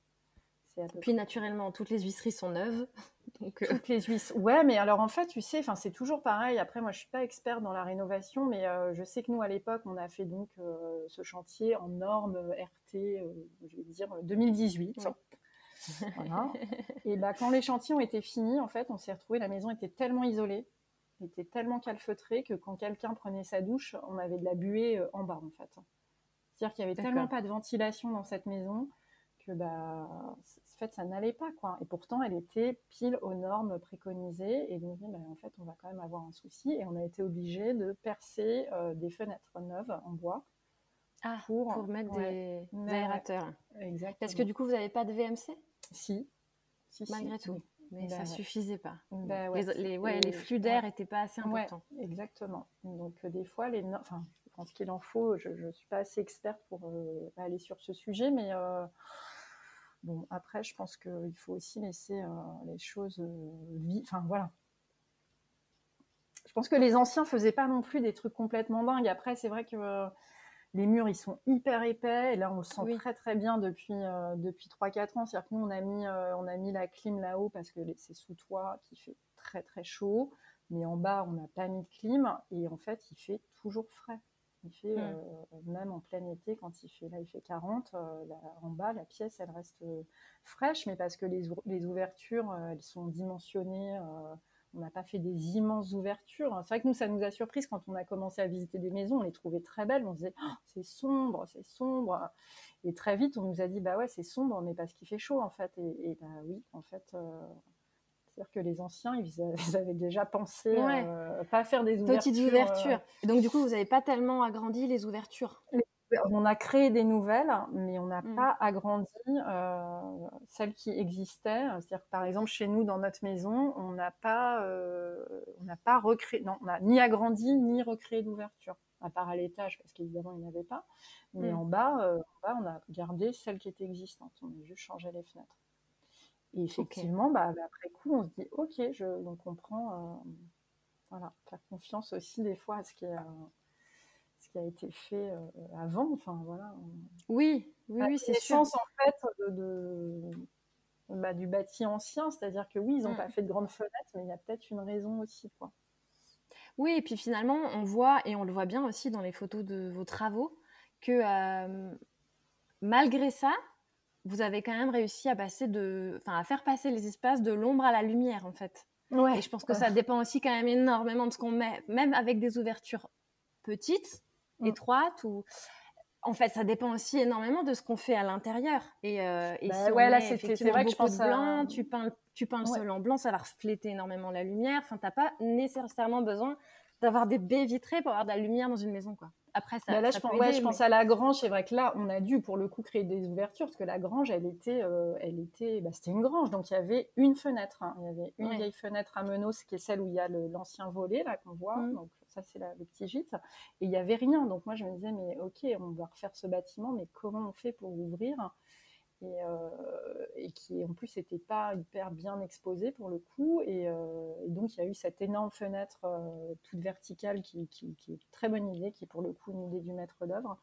Puis naturellement, toutes les huisseries sont neuves. Donc, toutes les huisseries. Ouais, mais alors en fait, tu sais, c'est toujours pareil. Après, moi, je suis pas experte dans la rénovation, mais je sais que nous, à l'époque, on a fait donc ce chantier en norme RT, je vais dire 2018. Oui. Voilà. Et quand les chantiers ont été finis, en fait, on s'est retrouvés, la maison était tellement isolée, était tellement calfeutrée que quand quelqu'un prenait sa douche, on avait de la buée en bas, en fait. C'est-à-dire qu'il y avait tellement pas de ventilation dans cette maison que en fait ça n'allait pas, quoi. Et pourtant elle était pile aux normes préconisées, et donc en fait on va quand même avoir un souci, et on a été obligé de percer des fenêtres neuves en bois pour mettre des aérateurs. Exactement. Parce que du coup vous n'avez pas de VMC? Si, malgré tout. Mais ça suffisait pas. Les flux d'air n'étaient pas assez importants. Exactement. Donc des fois pense qu'il en faut. Je ne suis pas assez experte pour aller sur ce sujet, mais bon, après, je pense qu'il faut aussi laisser les choses vivre. Enfin, voilà. Je pense que les anciens faisaient pas non plus des trucs complètement dingues. Après, c'est vrai que les murs, ils sont hyper épais. Et là, on le sent très, très bien depuis 3-4 ans. C'est-à-dire que nous, on a mis la clim là-haut parce que c'est sous toit qui fait très, très chaud. Mais en bas, on n'a pas mis de clim. Et en fait, il fait toujours frais. Il fait, même en plein été, quand il fait 40, en bas, la pièce, elle reste fraîche. Mais parce que les ouvertures, elles sont dimensionnées. On n'a pas fait des immenses ouvertures. C'est vrai que nous, ça nous a surpris quand on a commencé à visiter des maisons. On les trouvait très belles. On se disait, oh, c'est sombre, c'est sombre. Et très vite, on nous a dit, bah ouais, c'est sombre, mais parce qu'il fait chaud, en fait. Et bah oui, en fait, c'est-à-dire que les anciens, ils avaient déjà pensé pas faire des ouvertures. Petites ouvertures. Et donc, du coup, vous n'avez pas tellement agrandi les ouvertures. On a créé des nouvelles, mais on n'a pas agrandi celles qui existaient. C'est-à-dire que, par exemple, chez nous, dans notre maison, on n'a pas recréé, non, on n'a ni agrandi ni recréé d'ouverture, à part à l'étage, parce qu'évidemment, il n'y en avait pas. Mais en bas, on a gardé celles qui étaient existantes. On a juste changé les fenêtres. Et effectivement, après coup, on se dit, ok, donc on prend, faire confiance aussi des fois à ce qui a été fait avant. Enfin, voilà. Oui, c'est sûr. En fait, du bâti ancien, c'est-à-dire que oui, ils n'ont pas fait de grandes fenêtres, mais il y a peut-être une raison aussi, quoi. Oui, et puis finalement, on voit, et on le voit bien aussi dans les photos de vos travaux, que malgré ça, vous avez quand même réussi à faire passer les espaces de l'ombre à la lumière, en fait. Ouais. Et je pense que ça dépend aussi quand même énormément de ce qu'on met, même avec des ouvertures petites, étroites, ou en fait, ça dépend aussi énormément de ce qu'on fait à l'intérieur. Et si on met effectivement vrai que beaucoup de blanc, tu peins le sol en blanc, ça va refléter énormément la lumière. Enfin, t'as pas nécessairement besoin d'avoir des baies vitrées pour avoir de la lumière dans une maison, quoi. Après, ça peut aider, je pense à la grange. C'est vrai que là, on a dû, pour le coup, créer des ouvertures, parce que la grange, c'était une grange. Donc, il y avait une fenêtre. Il y avait une vieille fenêtre à meneaux, qui est celle où il y a l'ancien volet, là, qu'on voit. Donc, ça, c'est le petit gîte. Et il n'y avait rien. Donc, moi, je me disais, mais ok, on va refaire ce bâtiment, mais comment on fait pour ouvrir ? Et qui en plus n'était pas hyper bien exposé pour le coup, et donc il y a eu cette énorme fenêtre toute verticale qui est une très bonne idée, qui est pour le coup une idée du maître d'œuvre,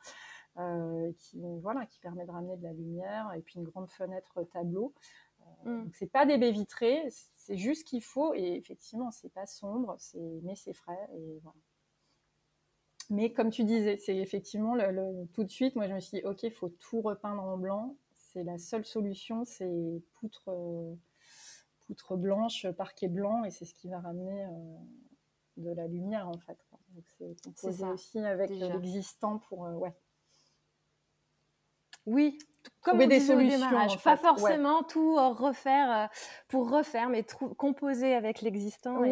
qui permet de ramener de la lumière, et puis une grande fenêtre tableau. Donc c'est pas des baies vitrées, c'est juste qu'il faut, et effectivement c'est pas sombre, mais c'est frais, et voilà. Mais comme tu disais, c'est effectivement tout de suite, moi je me suis dit ok, il faut tout repeindre en blanc. C'est la seule solution, c'est poutre blanche, parquet blanc, et c'est ce qui va ramener de la lumière, en fait. Donc c'est composé aussi avec l'existant pour Oui, comme on disait au démarrage, pas forcément tout refaire pour refaire, mais composer avec l'existant.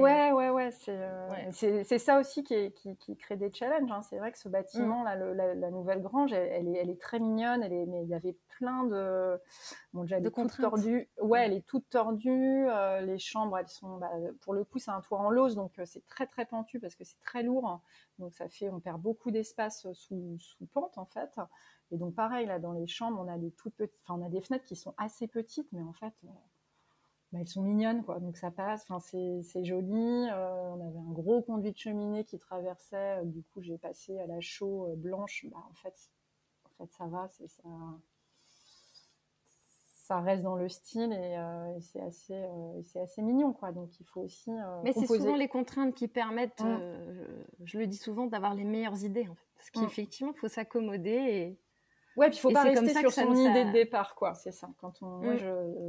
C'est ça aussi qui crée des challenges. C'est vrai que ce bâtiment, là, la nouvelle grange, elle est très mignonne, mais il y avait plein de contraintes. Tordue. Ouais, elle est toute tordue. Les chambres, elles sont, pour le coup, c'est un toit en lauze, donc c'est très très pentu parce que c'est très lourd. Donc on perd beaucoup d'espace sous pente, en fait. Et donc pareil, là dans les chambres, on a on a des fenêtres qui sont assez petites, mais en fait, elles sont mignonnes, quoi. Donc ça passe, c'est joli. On avait un gros conduit de cheminée qui traversait. Du coup, j'ai passé à la chaux blanche. En fait, ça va, ça reste dans le style, et c'est assez mignon, quoi. Donc il faut aussi mais composer. C'est souvent les contraintes qui permettent, je le dis souvent, d'avoir les meilleures idées, en fait. Parce qu'effectivement, il faut s'accommoder. Ouais, puis il faut pas rester sur son idée de départ, quoi. C'est ça.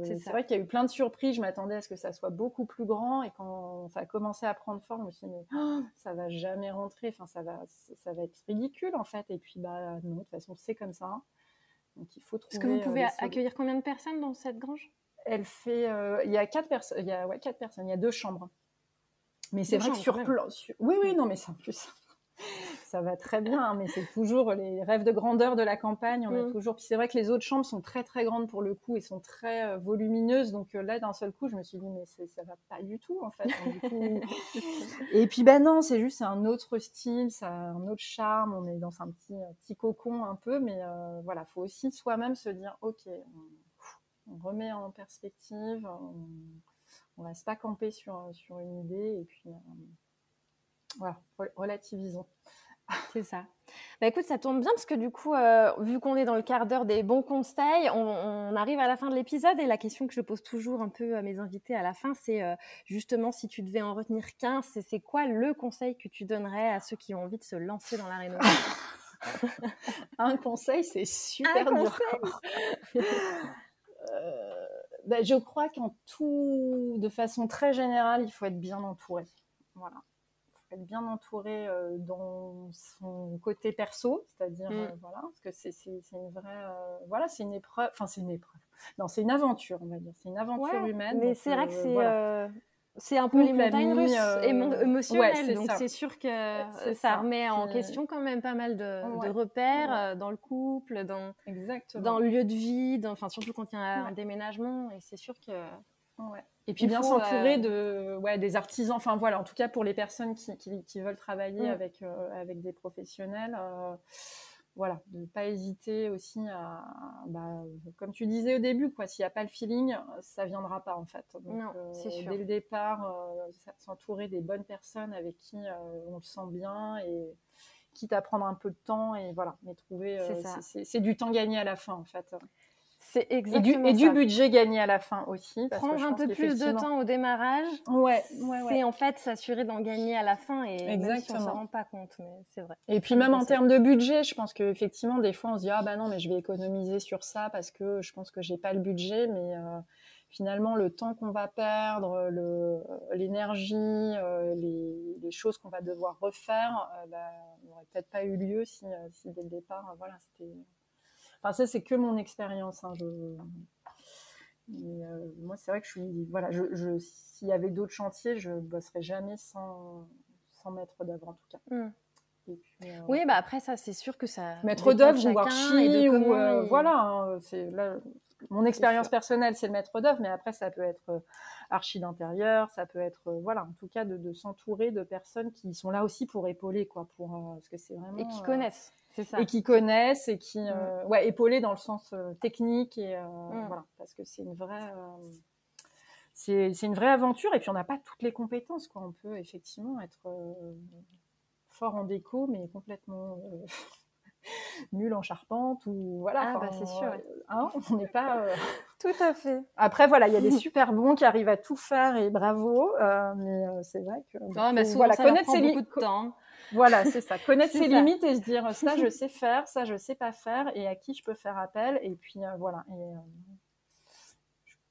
C'est vrai qu'il y a eu plein de surprises. Je m'attendais à ce que ça soit beaucoup plus grand, et quand ça a commencé à prendre forme, je me suis dit, mais ça va jamais rentrer. Enfin, ça va être ridicule, en fait. Et puis, non, de toute façon, c'est comme ça. Donc, il faut trouver. Est-ce que vous pouvez accueillir combien de personnes dans cette grange ? Elle fait, il y a 4 personnes. Il y a 4 personnes. Il y a 2 chambres. Mais c'est vrai que sur plan, oui, non, mais c'est en plus. ça va très bien, hein, mais c'est toujours les rêves de grandeur de la campagne. On a toujours. Puis c'est vrai que les autres chambres sont très très grandes pour le coup et sont très volumineuses. Donc là, d'un seul coup, je me suis dit mais ça va pas du tout en fait. Donc, du coup... Et puis non, c'est un autre style, ça a un autre charme. On est dans un petit cocon un peu, mais voilà, faut aussi soi-même se dire ok, on remet en perspective, on reste pas camper sur une idée et puis voilà, relativisons. C'est ça. Bah écoute, ça tombe bien parce que du coup, vu qu'on est dans le quart d'heure des bons conseils, on arrive à la fin de l'épisode et la question que je pose toujours un peu à mes invités à la fin, c'est justement si tu devais en retenir qu'un, c'est quoi le conseil que tu donnerais à ceux qui ont envie de se lancer dans la rénovation? Un conseil, c'est super dur. Je crois qu'en tout, de façon très générale, il faut être bien entouré. Voilà. Être bien entouré dans son côté perso, c'est-à-dire voilà, parce que c'est une vraie voilà, c'est une épreuve, non, c'est une aventure, on va dire, c'est une aventure humaine. Mais donc, c'est vrai que c'est voilà. c'est un peu les Couple, montagnes amis, russes émotionnelles, c'est donc ça. c'est sûr que C'est ça ça. remet en Puis, question quand même pas mal de ouais, repères dans le couple, exactement. dans le lieu de vie, enfin surtout quand il y a un déménagement, et c'est sûr que et puis bien s'entourer des artisans, enfin voilà, en tout cas pour les personnes qui veulent travailler avec des professionnels, voilà, de ne pas hésiter aussi à, comme tu disais au début, quoi, s'il n'y a pas le feeling, ça ne viendra pas en fait. Donc, non, c'est sûr. Dès le départ, s'entourer des bonnes personnes avec qui on le sent bien, et quitte à prendre un peu de temps, et voilà, mais trouver, c'est du temps gagné à la fin en fait. C'est exactement et du budget gagné à la fin aussi. Parce prendre que je un pense peu plus de temps au démarrage, c'est en fait s'assurer d'en gagner à la fin, et même si on ne s'en rend pas compte, mais c'est vrai. Et puis même en termes de budget, je pense qu'effectivement, des fois, on se dit « Ah bah non, mais je vais économiser sur ça parce que je pense que j'ai pas le budget. » Mais finalement, le temps qu'on va perdre, l'énergie, les choses qu'on va devoir refaire, n'auraient peut-être pas eu lieu si dès le départ, voilà, c'était... Enfin, ça, c'est que mon expérience. Hein, moi, c'est vrai que je suis... Voilà, s'il y avait d'autres chantiers, je ne bosserais jamais sans maître d'œuvre, en tout cas. Et puis, oui, après, ça, c'est sûr que ça... Maître d'œuvre ou archi, voilà. Hein, mon expérience personnelle, c'est le maître d'œuvre, mais après, ça peut être archi d'intérieur, ça peut être... voilà, en tout cas, de s'entourer de personnes qui sont là aussi pour épauler, quoi, parce que c'est vraiment... Et qui connaissent. C'est ça. Et qui connaissent, et qui épauler dans le sens technique, et voilà, parce que c'est une vraie c'est une vraie aventure, et puis on n'a pas toutes les compétences, quoi. On peut effectivement être fort en déco, mais complètement nul en charpente, ou voilà. C'est sûr. Hein, on n'est pas tout à fait. Après voilà, il y a des super bons qui arrivent à tout faire, et bravo, mais c'est vrai que souvent, ça leur prend beaucoup de temps. Voilà, c'est ça. Connaître ses limites et se dire ça, je sais faire, ça, je sais pas faire, et à qui je peux faire appel. Et puis voilà.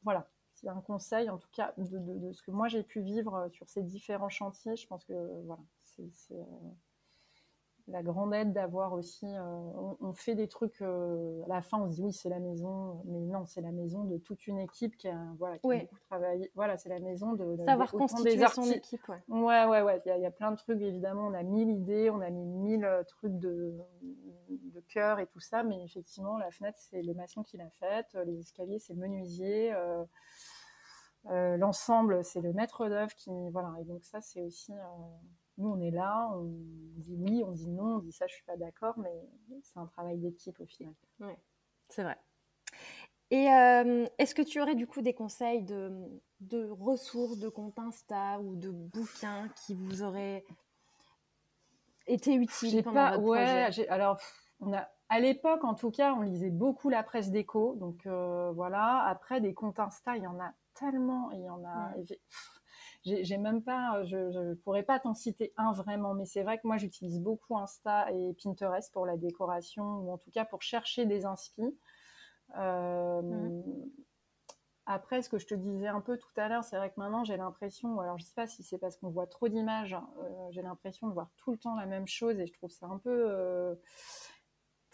Voilà. S'il y a un conseil, en tout cas, de ce que moi j'ai pu vivre sur ces différents chantiers, je pense que voilà, c'est la grande aide d'avoir aussi. On fait des trucs. À la fin, on se dit oui, c'est la maison, mais non, c'est la maison de toute une équipe qui a beaucoup travaillé. Voilà, c'est la maison de savoir constituer son équipe. Ouais. Il y a plein de trucs, évidemment. On a 1000 idées, on a mis 1000 trucs de cœur et tout ça, mais effectivement, la fenêtre, c'est le maçon qui l'a faite, les escaliers, c'est le menuisier, l'ensemble, c'est le maître d'œuvre qui, voilà. Et donc ça, c'est aussi. Nous, on est là, on dit oui, on dit non, on dit ça, je suis pas d'accord, mais c'est un travail d'équipe au final. Oui, c'est vrai. Et est-ce que tu aurais du coup des conseils de ressources, de comptes Insta ou de bouquins qui vous auraient été utiles pendant votre projet? Alors, à l'époque, en tout cas, on lisait beaucoup la presse déco, donc voilà. Après, des comptes Insta, il y en a tellement, il y en a... J'ai même pas, je pourrais pas t'en citer un vraiment, mais c'est vrai que moi j'utilise beaucoup Insta et Pinterest pour la décoration, ou en tout cas pour chercher des inspi. Après, ce que je te disais un peu tout à l'heure, c'est vrai que maintenant j'ai l'impression, alors je sais pas si c'est parce qu'on voit trop d'images, j'ai l'impression de voir tout le temps la même chose, et je trouve ça un peu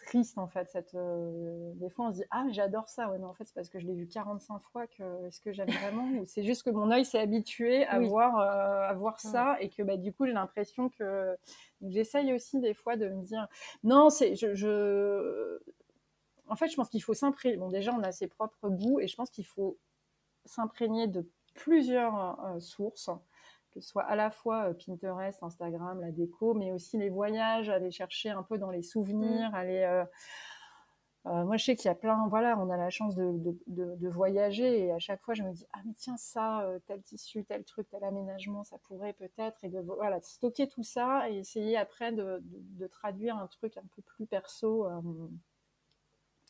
triste en fait. Des fois on se dit ah mais j'adore ça, ouais mais en fait c'est parce que je l'ai vu 45 fois que est-ce que j'aime vraiment ou c'est juste que mon œil s'est habitué à voir ça et que du coup j'ai l'impression que j'essaye aussi des fois de me dire non c'est en fait je pense qu'il faut s'imprégner. Bon déjà on a ses propres goûts et je pense qu'il faut s'imprégner de plusieurs sources, que ce soit à la fois Pinterest, Instagram, la déco, mais aussi les voyages, aller chercher un peu dans les souvenirs, moi, je sais qu'il y a plein, voilà, on a la chance de voyager et à chaque fois, je me dis, ah, mais tiens, ça, tel tissu, tel truc, tel aménagement, ça pourrait peut-être, et voilà, de stocker tout ça et essayer après de traduire un truc un peu plus perso,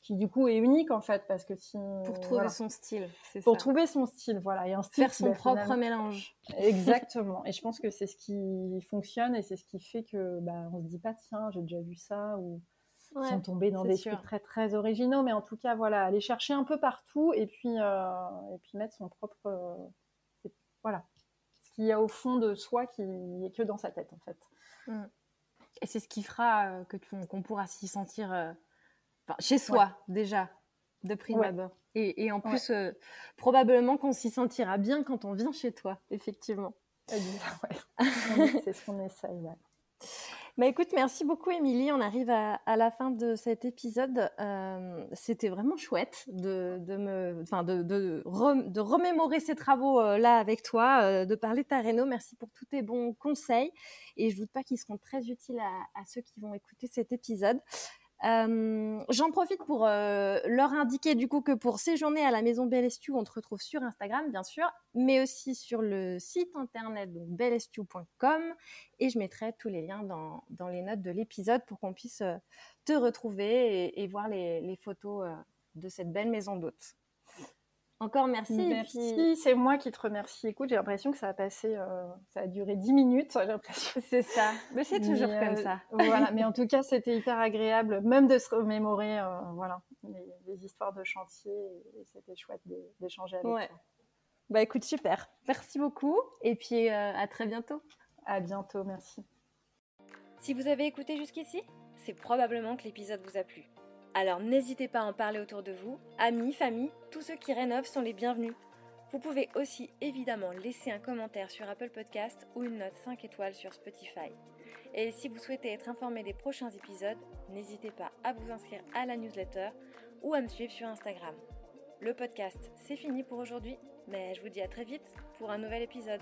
qui du coup est unique en fait, parce que si. Pour trouver son style, c'est ça. Pour trouver son style, voilà. Et un style faire son propre mélange. Exactement. Et je pense que c'est ce qui fonctionne et c'est ce qui fait que on se dit pas tiens, j'ai déjà vu ça ou sans tomber dans des trucs très très originaux, mais en tout cas voilà, aller chercher un peu partout et puis mettre son propre voilà, ce qu'il y a au fond de soi qui est que dans sa tête en fait. Et c'est ce qui fera qu'on pourra s'y sentir chez soi déjà de prime abord. Et en plus, probablement qu'on s'y sentira bien quand on vient chez toi, effectivement. C'est ce qu'on essaye. Écoute, merci beaucoup, Émilie. On arrive à la fin de cet épisode. C'était vraiment chouette de remémorer ces travaux là avec toi, de parler de ta réno. Merci pour tous tes bons conseils. Et je doute pas qu'ils seront très utiles à ceux qui vont écouter cet épisode. J'en profite pour leur indiquer du coup que pour séjourner à la maison Bellestu, on te retrouve sur Instagram bien sûr, mais aussi sur le site internet donc bellestu.com et je mettrai tous les liens dans les notes de l'épisode pour qu'on puisse te retrouver et voir les photos de cette belle maison d'hôte. Encore merci. Merci, puis... c'est moi qui te remercie. Écoute, j'ai l'impression que ça a passé, ça a duré 10 minutes, j'ai l'impression. C'est ça, mais c'est toujours comme ça. Voilà, mais en tout cas, c'était hyper agréable, même de se remémorer voilà, les histoires de chantier, et c'était chouette d'échanger avec toi. Écoute, super. Merci beaucoup, et puis à très bientôt. À bientôt, merci. Si vous avez écouté jusqu'ici, c'est probablement que l'épisode vous a plu. Alors n'hésitez pas à en parler autour de vous, amis, famille, tous ceux qui rénovent sont les bienvenus. Vous pouvez aussi évidemment laisser un commentaire sur Apple Podcast ou une note 5 étoiles sur Spotify. Et si vous souhaitez être informé des prochains épisodes, n'hésitez pas à vous inscrire à la newsletter ou à me suivre sur Instagram. Le podcast, c'est fini pour aujourd'hui, mais je vous dis à très vite pour un nouvel épisode.